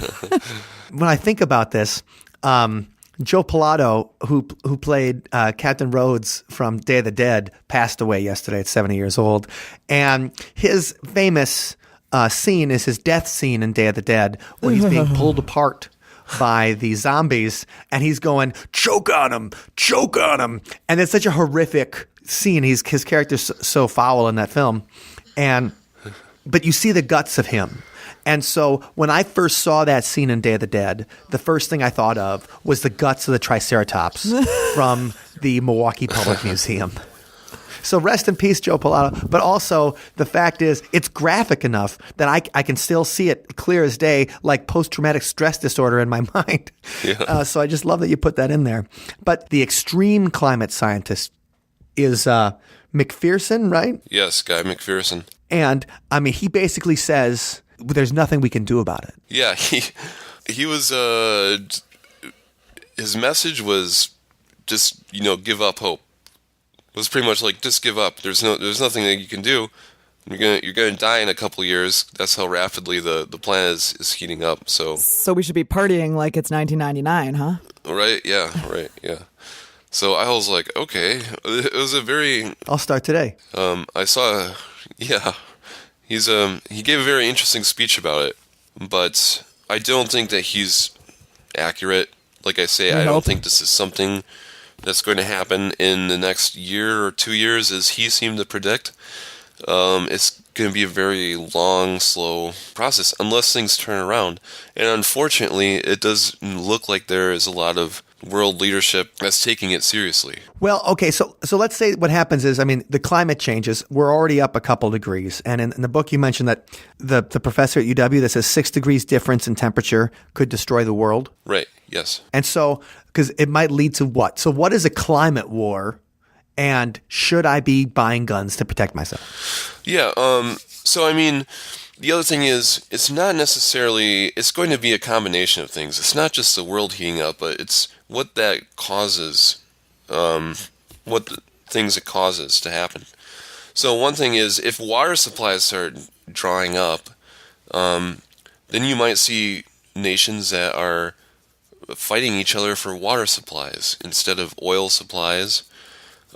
[SPEAKER 2] When I think about this, Joe Pilato, who played Captain Rhodes from Day of the Dead, passed away yesterday at 70 years old. And his famous scene is his death scene in Day of the Dead, where he's being pulled apart by the zombies, and he's going, choke on him. And it's such a horrific scene. His character's so foul in that film. But you see the guts of him. And so when I first saw that scene in Day of the Dead, the first thing I thought of was the guts of the Triceratops from the Milwaukee Public Museum. So rest in peace, Joe Pilato. But also, the fact is, it's graphic enough that I can still see it clear as day, like post-traumatic stress disorder in my mind.
[SPEAKER 4] Yeah.
[SPEAKER 2] So I just love that you put that in there. But the extreme climate scientist is McPherson, right?
[SPEAKER 4] Yes, Guy McPherson.
[SPEAKER 2] And, he basically says there's nothing we can do about it.
[SPEAKER 4] Yeah, he was, his message was just, give up hope. It was pretty much like, just give up. There's nothing that you can do. You're gonna die in a couple of years. That's how rapidly the planet is heating up. So
[SPEAKER 3] we should be partying like it's 1999, huh?
[SPEAKER 4] Right? Yeah. Right. Yeah. So I was like, okay. It was a very.
[SPEAKER 2] I'll start today.
[SPEAKER 4] I saw. Yeah. He gave a very interesting speech about it, but I don't think that he's accurate. Like I say, I don't think this is something that's going to happen in the next year or 2 years, as he seemed to predict. It's going to be a very long, slow process unless things turn around. And unfortunately, it does look like there is a lot of world leadership that's taking it seriously.
[SPEAKER 2] Well, okay, so let's say what happens is, I mean, the climate changes. We're already up a couple degrees, and in the book you mentioned that the professor at UW that says 6 degrees difference in temperature could destroy the world.
[SPEAKER 4] Right. Yes.
[SPEAKER 2] And so, because it might lead to what? So, what is a climate war? And should I be buying guns to protect myself?
[SPEAKER 4] Yeah. So I mean, the other thing is, it's not necessarily. It's going to be a combination of things. It's not just the world heating up, but it's what that causes, what the things it causes to happen. So one thing is, if water supplies start drying up, then you might see nations that are fighting each other for water supplies instead of oil supplies.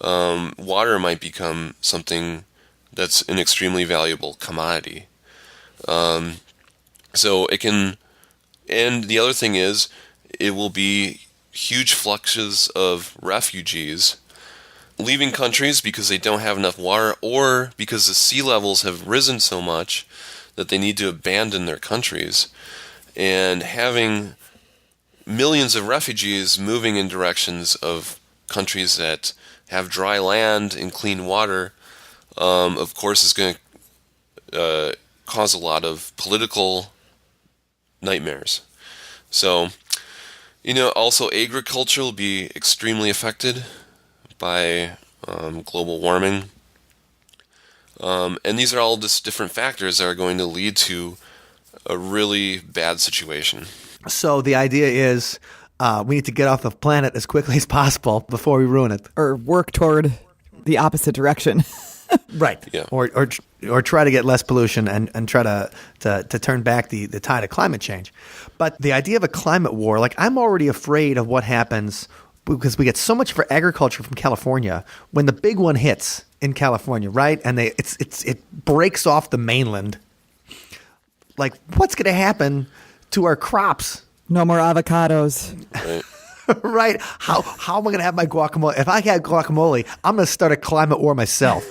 [SPEAKER 4] Water might become something that's an extremely valuable commodity. So it can, and the other thing is, it will be huge fluxes of refugees leaving countries because they don't have enough water, or because the sea levels have risen so much that they need to abandon their countries, and having millions of refugees moving in directions of countries that have dry land and clean water, of course, is going to cause a lot of political nightmares. So, also agriculture will be extremely affected by global warming. And these are all just different factors that are going to lead to a really bad situation.
[SPEAKER 2] So the idea is we need to get off the planet as quickly as possible before we ruin it.
[SPEAKER 3] Or work toward the opposite direction.
[SPEAKER 2] Right.
[SPEAKER 4] Yeah.
[SPEAKER 2] Or try to get less pollution and try to turn back the tide of climate change. But the idea of a climate war, like, I'm already afraid of what happens because we get so much for agriculture from California when the big one hits in California, right? And it breaks off the mainland. Like, what's going to happen to our crops?
[SPEAKER 3] No more avocados.
[SPEAKER 4] Right.
[SPEAKER 2] Right? How am I going to have my guacamole? If I had guacamole, I'm going to start a climate war myself.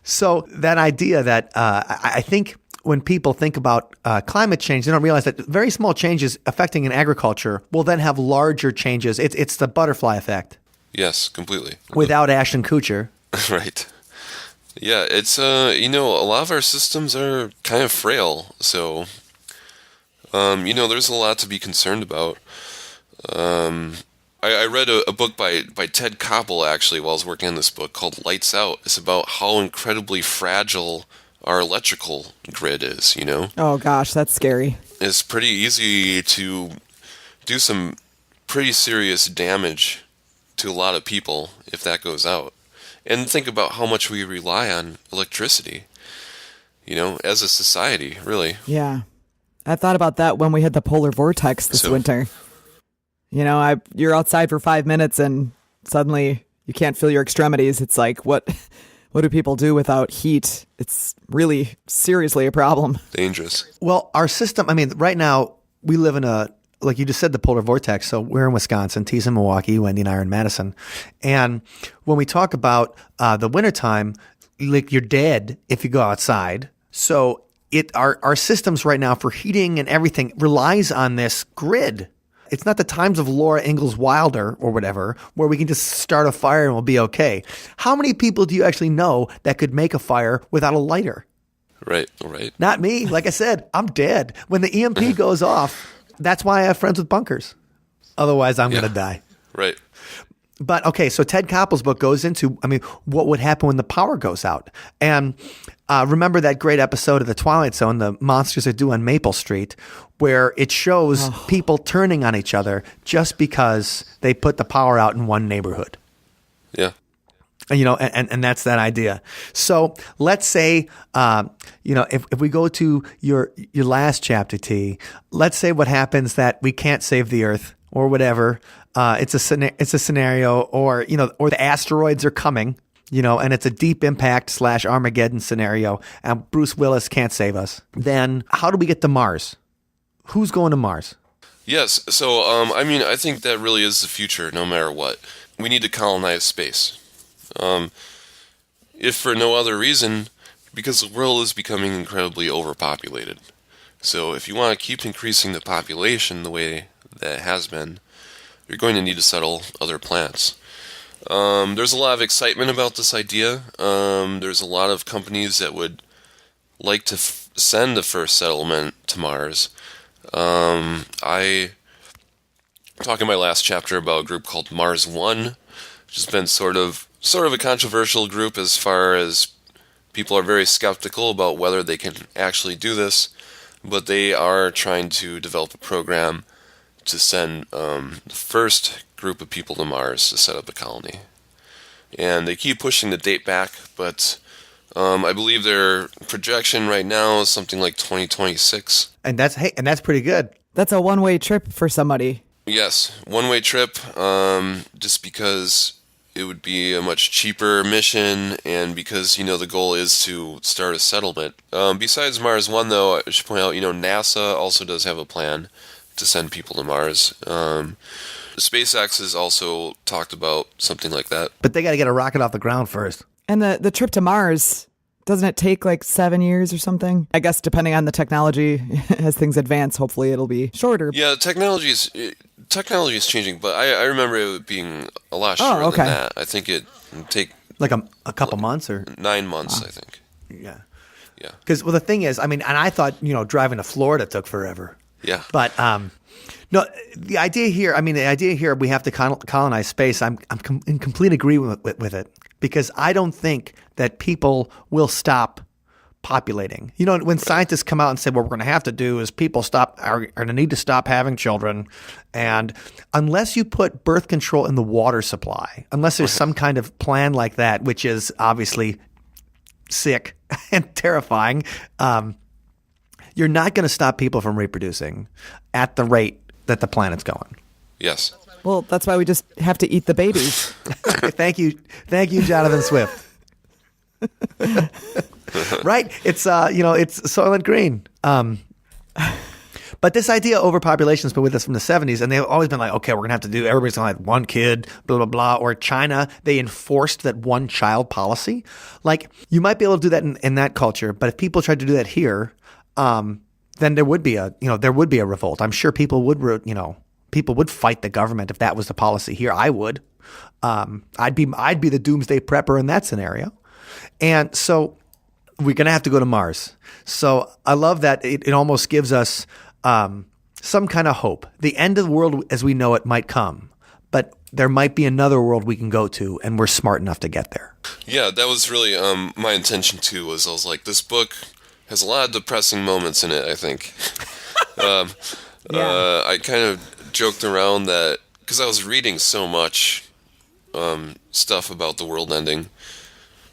[SPEAKER 2] So that idea that I think when people think about climate change, they don't realize that very small changes affecting in agriculture will then have larger changes. It's the butterfly effect.
[SPEAKER 4] Yes, completely.
[SPEAKER 2] Without Ashton Kutcher.
[SPEAKER 4] Right. Yeah, it's, a lot of our systems are kind of frail. So, there's a lot to be concerned about. I read a book by Ted Koppel, actually, while I was working on this book, called Lights Out. It's about how incredibly fragile our electrical grid is,
[SPEAKER 3] Oh, gosh, that's scary.
[SPEAKER 4] It's pretty easy to do some pretty serious damage to a lot of people if that goes out. And think about how much we rely on electricity, as a society, really.
[SPEAKER 3] Yeah. I thought about that when we had the polar vortex this winter. You're outside for 5 minutes and suddenly you can't feel your extremities. It's like, what do people do without heat? It's really seriously a problem.
[SPEAKER 4] Dangerous.
[SPEAKER 2] Well, our system, I mean, right now we live in like you just said, the polar vortex. So we're in Wisconsin, T's in Milwaukee, Wendy and I are in Madison. And when we talk about the wintertime, like, you're dead if you go outside. So our systems right now for heating and everything relies on this grid. It's not the times of Laura Ingalls Wilder or whatever, where we can just start a fire and we'll be okay. How many people do you actually know that could make a fire without a lighter?
[SPEAKER 4] Right.
[SPEAKER 2] Not me. Like I said, I'm dead. When the EMP goes off, that's why I have friends with bunkers. Otherwise, I'm going to die.
[SPEAKER 4] Right.
[SPEAKER 2] But okay, so Ted Koppel's book goes into, what would happen when the power goes out. And remember that great episode of The Twilight Zone, The Monsters Are Due on Maple Street, where it shows people turning on each other just because they put the power out in one neighborhood.
[SPEAKER 4] Yeah.
[SPEAKER 2] And that's that idea. So let's say, if we go to your last chapter, T, let's say what happens that we can't save the Earth or whatever. It's a scenario, or the asteroids are coming, and it's a deep impact / Armageddon scenario, and Bruce Willis can't save us. Then how do we get to Mars? Who's going to Mars?
[SPEAKER 4] Yes. So, I think that really is the future, no matter what. We need to colonize space. If for no other reason, because the world is becoming incredibly overpopulated. So if you want to keep increasing the population the way that it has been, you're going to need to settle other planets. There's a lot of excitement about this idea. There's a lot of companies that would like to send the first settlement to Mars. I talked in my last chapter about a group called Mars One, which has been sort of a controversial group as far as people are very skeptical about whether they can actually do this, but they are trying to develop a program to send the first group of people to Mars to set up a colony. And they keep pushing the date back, but I believe their projection right now is something like 2026.
[SPEAKER 2] And that's pretty good.
[SPEAKER 3] That's a one-way trip for somebody.
[SPEAKER 4] Yes, one-way trip, just because it would be a much cheaper mission, and because, the goal is to start a settlement. Besides Mars One, though, I should point out, NASA also does have a plan to send people to Mars. SpaceX has also talked about something like that.
[SPEAKER 2] But they got to get a rocket off the ground first.
[SPEAKER 3] And the trip to Mars, doesn't it take like 7 years or something? I guess depending on the technology, as things advance, hopefully it'll be shorter.
[SPEAKER 4] Yeah, technology is changing, but I remember it being a lot shorter than that. I think it would take
[SPEAKER 2] like a couple months or
[SPEAKER 4] 9 months, I think.
[SPEAKER 2] Yeah.
[SPEAKER 4] Yeah.
[SPEAKER 2] Because the thing is, and I thought driving to Florida took forever.
[SPEAKER 4] Yeah.
[SPEAKER 2] But no, the idea here, we have to colonize space. I'm in complete agreement with it, because I don't think that people will stop populating. When scientists come out and say what we're going to have to do is people are going to need to stop having children, and unless you put birth control in the water supply, unless there's some kind of plan like that, which is obviously sick and terrifying, you're not going to stop people from reproducing at the rate that the planet's going.
[SPEAKER 4] Yes.
[SPEAKER 3] Well, that's why we just have to eat the babies.
[SPEAKER 2] Thank you, Jonathan Swift. Right? It's it's Soylent Green. But this idea of overpopulation has been with us from the 70s, and they've always been like, okay, we're gonna have to do, everybody's gonna have one kid, blah blah blah. Or China, they enforced that one child policy. Like, you might be able to do that in that culture, but if people tried to do that here, then there would be a revolt. I'm sure people would fight the government if that was the policy here. I would. I'd be the doomsday prepper in that scenario. And so we're going to have to go to Mars. So I love that it almost gives us some kind of hope. The end of the world as we know it might come, but there might be another world we can go to, and we're smart enough to get there.
[SPEAKER 4] Yeah, that was really my intention too. I was like, this book has a lot of depressing moments in it, I think. I kind of joked around that because I was reading so much stuff about the world ending.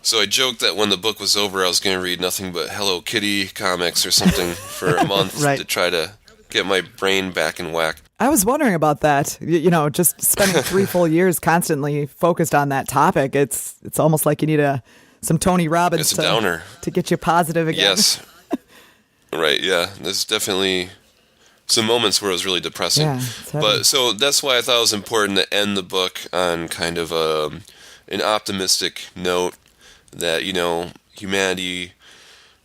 [SPEAKER 4] So I joked that when the book was over, I was going to read nothing but Hello Kitty comics or something for a month to try to get my brain back in whack.
[SPEAKER 3] I was wondering about that. Just spending 3 full years constantly focused on that topic. It's almost like you need some Tony Robbins
[SPEAKER 4] it's a downer
[SPEAKER 3] to get you positive again.
[SPEAKER 4] Yes. Right, yeah. There's definitely some moments where it was really depressing.
[SPEAKER 3] Yeah,
[SPEAKER 4] but so that's why I thought it was important to end the book on kind of an optimistic note that, humanity,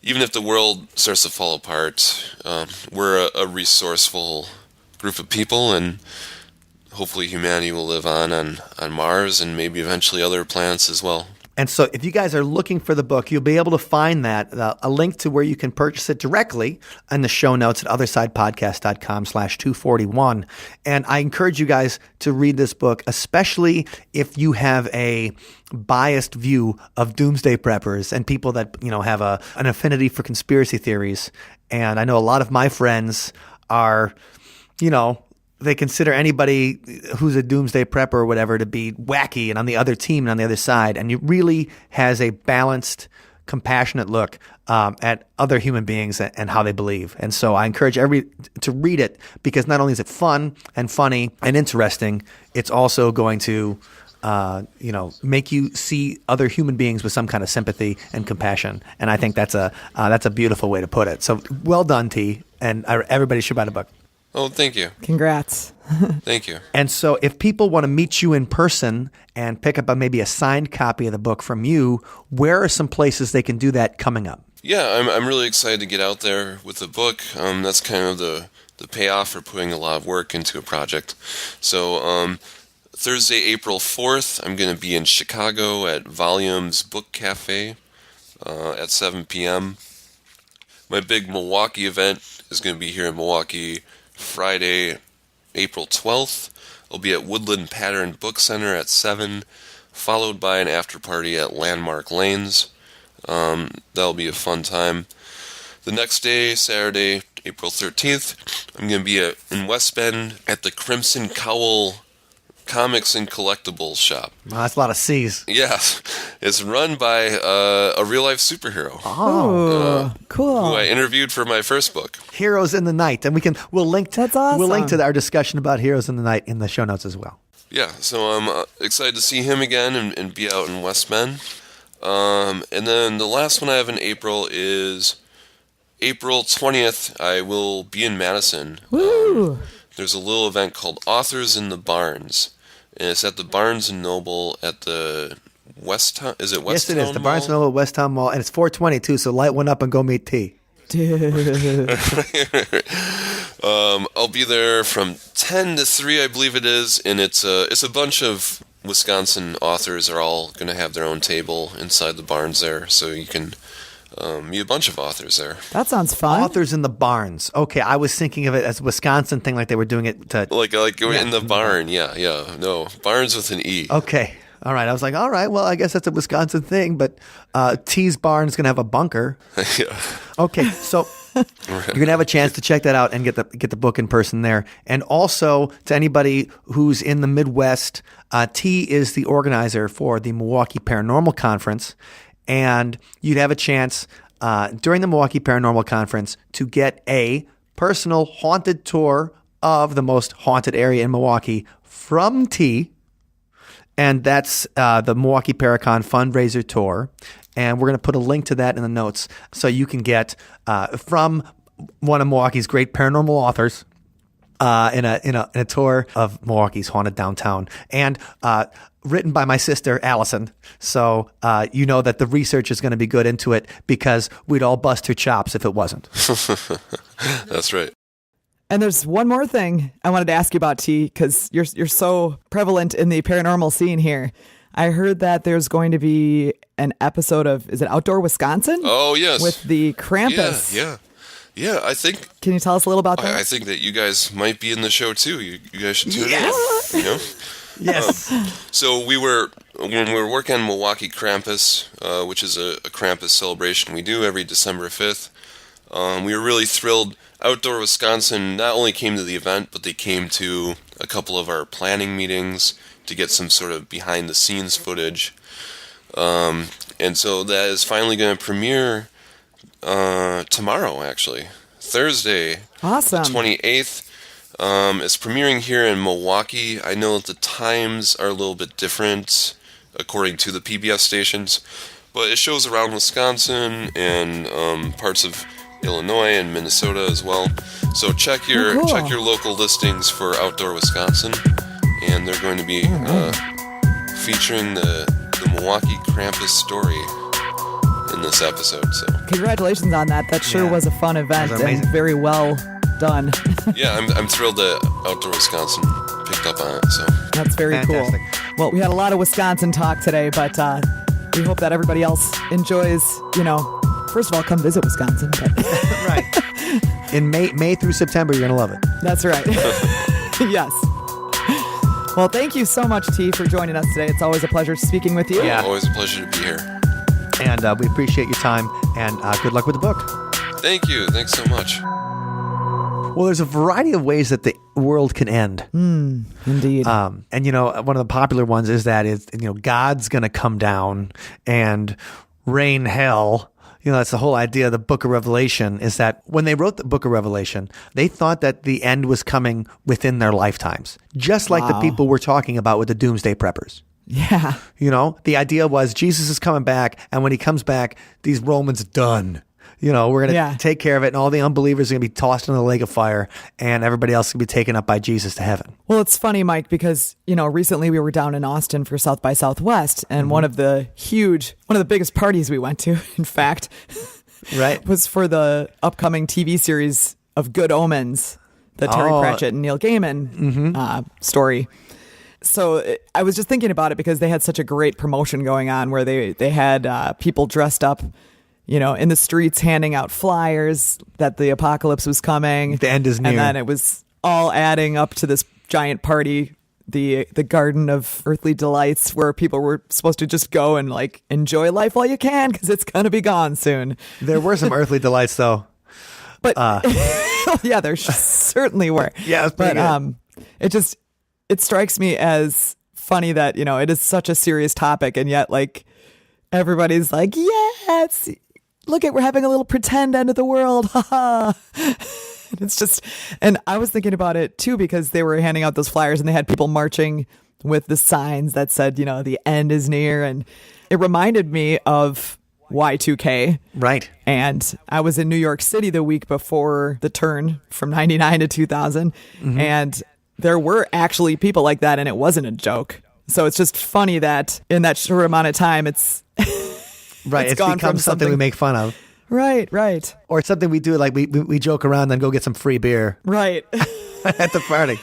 [SPEAKER 4] even if the world starts to fall apart, we're a resourceful group of people, and hopefully humanity will live on Mars and maybe eventually other planets as well.
[SPEAKER 2] And so if you guys are looking for the book, you'll be able to find that, a link to where you can purchase it directly in the show notes at othersidepodcast.com/241. And I encourage you guys to read this book, especially if you have a biased view of doomsday preppers and people that, have an affinity for conspiracy theories. And I know a lot of my friends are, they consider anybody who's a doomsday prepper or whatever to be wacky and on the other team and on the other side. And it really has a balanced, compassionate look at other human beings and how they believe. And so I encourage to read it, because not only is it fun and funny and interesting, it's also going to make you see other human beings with some kind of sympathy and compassion. And I think that's a beautiful way to put it. So well done, T. And everybody should buy the book.
[SPEAKER 4] Oh, thank you.
[SPEAKER 3] Congrats.
[SPEAKER 4] Thank you.
[SPEAKER 2] And so if people want to meet you in person and pick up maybe a signed copy of the book from you, where are some places they can do that coming up?
[SPEAKER 4] Yeah, I'm really excited to get out there with the book. That's kind of the the payoff for putting a lot of work into a project. So Thursday, April 4th, I'm going to be in Chicago at Volumes Book Cafe at 7 p.m. My big Milwaukee event is going to be here in Milwaukee Friday, April 12th. I'll be at Woodland Pattern Book Center at 7, followed by an after party at Landmark Lanes. That'll be a fun time. The next day, Saturday, April 13th, I'm going to be in West Bend at the Crimson Cowl Comics and Collectibles shop.
[SPEAKER 2] Wow, that's a lot of C's.
[SPEAKER 4] Yeah, it's run by a real-life superhero.
[SPEAKER 3] Oh, cool.
[SPEAKER 4] Who I interviewed for my first book.
[SPEAKER 2] Heroes in the Night, and we'll link to
[SPEAKER 3] That's awesome.
[SPEAKER 2] We'll link to our discussion about Heroes in the Night in the show notes as well.
[SPEAKER 4] Yeah, so I'm excited to see him again and be out in West Bend. And then the last one I have in April is April 20th. I will be in Madison.
[SPEAKER 3] Woo!
[SPEAKER 4] There's a little event called Authors in the Barns, and it's at the Barnes & Noble at the West Town. Is it West
[SPEAKER 2] Yes,
[SPEAKER 4] Town
[SPEAKER 2] it is. The Barnes &
[SPEAKER 4] Mall?
[SPEAKER 2] Noble West Town Mall, and it's 422, so light one up and go meet T.
[SPEAKER 4] I'll be there from 10 to 3, I believe it is, and it's a bunch of Wisconsin authors are all going to have their own table inside the Barns there, so you can meet a bunch of authors there.
[SPEAKER 3] That sounds fun.
[SPEAKER 2] Authors in the Barns. Okay, I was thinking of it as a Wisconsin thing, like they were doing it to...
[SPEAKER 4] Like in the barn, yeah. No, Barnes with an E.
[SPEAKER 2] Okay. All right. I was like, all right, well, I guess that's a Wisconsin thing, but T's Barn's going to have a bunker.
[SPEAKER 4] Yeah.
[SPEAKER 2] Okay, so you're going to have a chance to check that out and get the book in person there. And also, to anybody who's in the Midwest, T is the organizer for the Milwaukee Paranormal Conference, and you'd have a chance during the Milwaukee Paranormal Conference to get a personal haunted tour of the most haunted area in Milwaukee from T. And that's the Milwaukee Paracon fundraiser tour. And we're going to put a link to that in the notes so you can get from one of Milwaukee's great paranormal authors in a tour of Milwaukee's haunted downtown. And written by my sister, Allison. So you know that the research is going to be good into it because we'd all bust her chops if it wasn't.
[SPEAKER 4] That's right.
[SPEAKER 3] And there's one more thing I wanted to ask you about, T, because you're so prevalent in the paranormal scene here. I heard that there's going to be an episode of, is it Outdoor Wisconsin?
[SPEAKER 4] Oh, yes.
[SPEAKER 3] With the Krampus.
[SPEAKER 4] Yeah, I think...
[SPEAKER 3] Can you tell us a little about that?
[SPEAKER 4] I think that you guys might be in the show, too. You guys should tune in. You know?
[SPEAKER 2] Yes.
[SPEAKER 4] So when we were working on Milwaukee Krampus, which is a Krampus celebration we do every December 5th, we were really thrilled. Outdoor Wisconsin not only came to the event, but they came to a couple of our planning meetings to get some sort of behind-the-scenes footage. And so that is finally going to premiere tomorrow, actually. Thursday,
[SPEAKER 3] Awesome.
[SPEAKER 4] the 28th. It's premiering here in Milwaukee. I know that the times are a little bit different according to the PBS stations, but it shows around Wisconsin and parts of Illinois and Minnesota as well. So check your local listings for Outdoor Wisconsin, and they're going to be featuring the Milwaukee Krampus story in this episode. So
[SPEAKER 3] Congratulations on that. That sure was a fun event and very well done.
[SPEAKER 4] yeah, I'm thrilled that Outdoor Wisconsin picked up on it. So
[SPEAKER 3] That's very
[SPEAKER 2] Fantastic.
[SPEAKER 3] cool. Well, we had a lot of Wisconsin talk today, but we hope that everybody else enjoys, first of all, come visit Wisconsin. But
[SPEAKER 2] Right. In May through September, you're going to love it.
[SPEAKER 3] that's right. Yes. Well, thank you so much, T, for joining us today. It's always a pleasure speaking with you.
[SPEAKER 2] Yeah.
[SPEAKER 4] always a pleasure to be here.
[SPEAKER 2] And we appreciate your time, and good luck with the book.
[SPEAKER 4] Thank you. Thanks so much.
[SPEAKER 2] Well, there's a variety of ways that the world can end.
[SPEAKER 3] Indeed.
[SPEAKER 2] And, one of the popular ones is that God's going to come down and rain hell. That's the whole idea of the Book of Revelation, is that when they wrote the Book of Revelation, they thought that the end was coming within their lifetimes, just like the people we're talking about with the Doomsday Preppers.
[SPEAKER 3] yeah.
[SPEAKER 2] The idea was Jesus is coming back, and when he comes back, these Romans done. We're going to take care of it, and all the unbelievers are going to be tossed into the lake of fire, and everybody else is going to be taken up by Jesus to heaven.
[SPEAKER 3] Well, it's funny, Mike, because, recently we were down in Austin for South by Southwest, and one of the biggest parties we went to, in fact,
[SPEAKER 2] Right.
[SPEAKER 3] was for the upcoming TV series of Good Omens. the Terry
[SPEAKER 2] Oh.
[SPEAKER 3] Pratchett and Neil Gaiman story. So I was just thinking about it because they had such a great promotion going on where they had people dressed up, in the streets handing out flyers that the apocalypse was coming.
[SPEAKER 2] The end is near.
[SPEAKER 3] And then it was all adding up to this giant party, the Garden of Earthly Delights, where people were supposed to just go and like enjoy life while you can because it's going to be gone soon.
[SPEAKER 2] There were some earthly delights, though.
[SPEAKER 3] But yeah, there certainly were.
[SPEAKER 2] Yeah, it was pretty
[SPEAKER 3] good. It strikes me as funny that, it is such a serious topic, and yet like everybody's like, yes, look at, we're having a little pretend end of the world. It's just, and I was thinking about it too, because they were handing out those flyers and they had people marching with the signs that said, the end is near. And it reminded me of Y2K.
[SPEAKER 2] Right.
[SPEAKER 3] And I was in New York City the week before the turn from 99 to 2000. And there were actually people like that, and it wasn't a joke. So it's just funny that in that short amount of time, it's
[SPEAKER 2] Right. It's
[SPEAKER 3] gone
[SPEAKER 2] become
[SPEAKER 3] from
[SPEAKER 2] something we make fun of.
[SPEAKER 3] Right.
[SPEAKER 2] Or it's something we do, like we joke around and go get some free beer
[SPEAKER 3] Right.
[SPEAKER 2] at the party.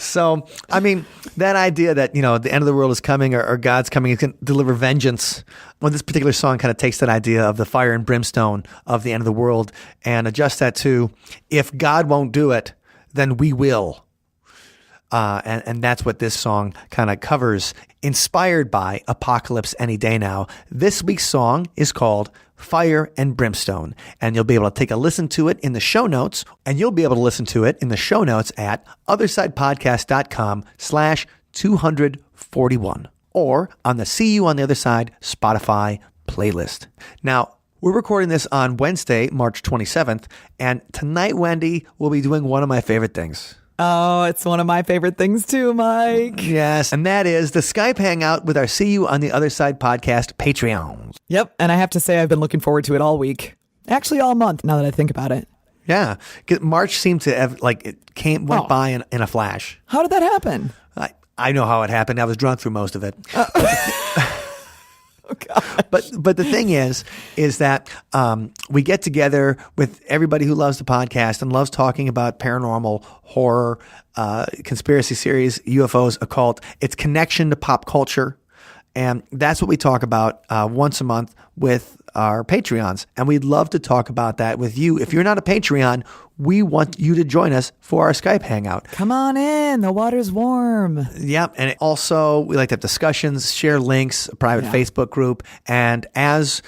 [SPEAKER 2] So, I mean, that idea that, the end of the world is coming or God's coming, he's going to deliver vengeance. Well, this particular song kind of takes that idea of the fire and brimstone of the end of the world and adjusts that to, if God won't do it, then we will. And that's what this song kind of covers, inspired by Apocalypse Any Day Now. This week's song is called Fire and Brimstone, and you'll be able to take a listen to it in the show notes, and you'll be able to listen to it in the show notes at othersidepodcast.com/241 or on the See You on the Other Side Spotify playlist. Now, we're recording this on Wednesday, March 27th, and tonight, Wendy, we'll be doing one of my favorite things.
[SPEAKER 3] Oh, it's one of my favorite things too, Mike.
[SPEAKER 2] Yes, and that is the Skype Hangout with our See You on the Other Side podcast Patreons.
[SPEAKER 3] Yep. And I have to say, I've been looking forward to it all week. Actually, all month, now that I think about it.
[SPEAKER 2] Yeah, March seemed to have, went by in a flash.
[SPEAKER 3] How did that happen?
[SPEAKER 2] I know how it happened. I was drunk through most of it.
[SPEAKER 3] Oh, God.
[SPEAKER 2] But the thing is that we get together with everybody who loves the podcast and loves talking about paranormal, horror, conspiracy series, UFOs, occult. It's connection to pop culture. And that's what we talk about once a month with our Patreons. And we'd love to talk about that with you. If you're not a Patreon, we want you to join us for our Skype Hangout.
[SPEAKER 3] Come on in. The water's warm.
[SPEAKER 2] Yep. And also, we like to have discussions, share links, a private Facebook group. And as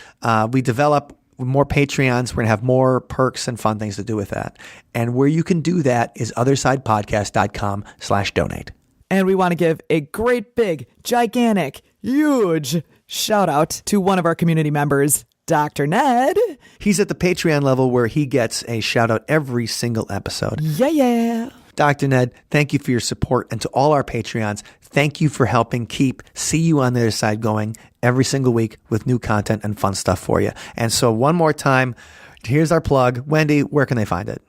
[SPEAKER 2] we develop more Patreons, we're going to have more perks and fun things to do with that. And where you can do that is othersidepodcast.com/donate.
[SPEAKER 3] And we want to give a great, big, gigantic, huge shout out to one of our community members, Dr. Ned.
[SPEAKER 2] He's at the Patreon level where he gets a shout out every single episode.
[SPEAKER 3] Yeah.
[SPEAKER 2] Dr. Ned, thank you for your support. And to all our Patreons, thank you for helping keep See You on the Other Side going every single week with new content and fun stuff for you. And so one more time, here's our plug. Wendy, where can they find it?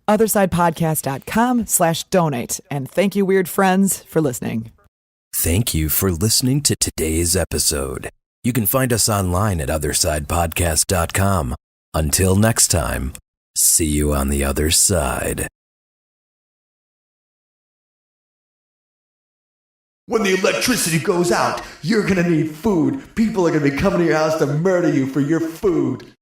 [SPEAKER 3] othersidepodcast.com/donate. And thank you, weird friends, for listening.
[SPEAKER 1] Thank you for listening to today's episode. You can find us online at othersidepodcast.com. Until next time, see you on the other side.
[SPEAKER 2] When the electricity goes out, you're going to need food. People are going to be coming to your house to murder you for your food.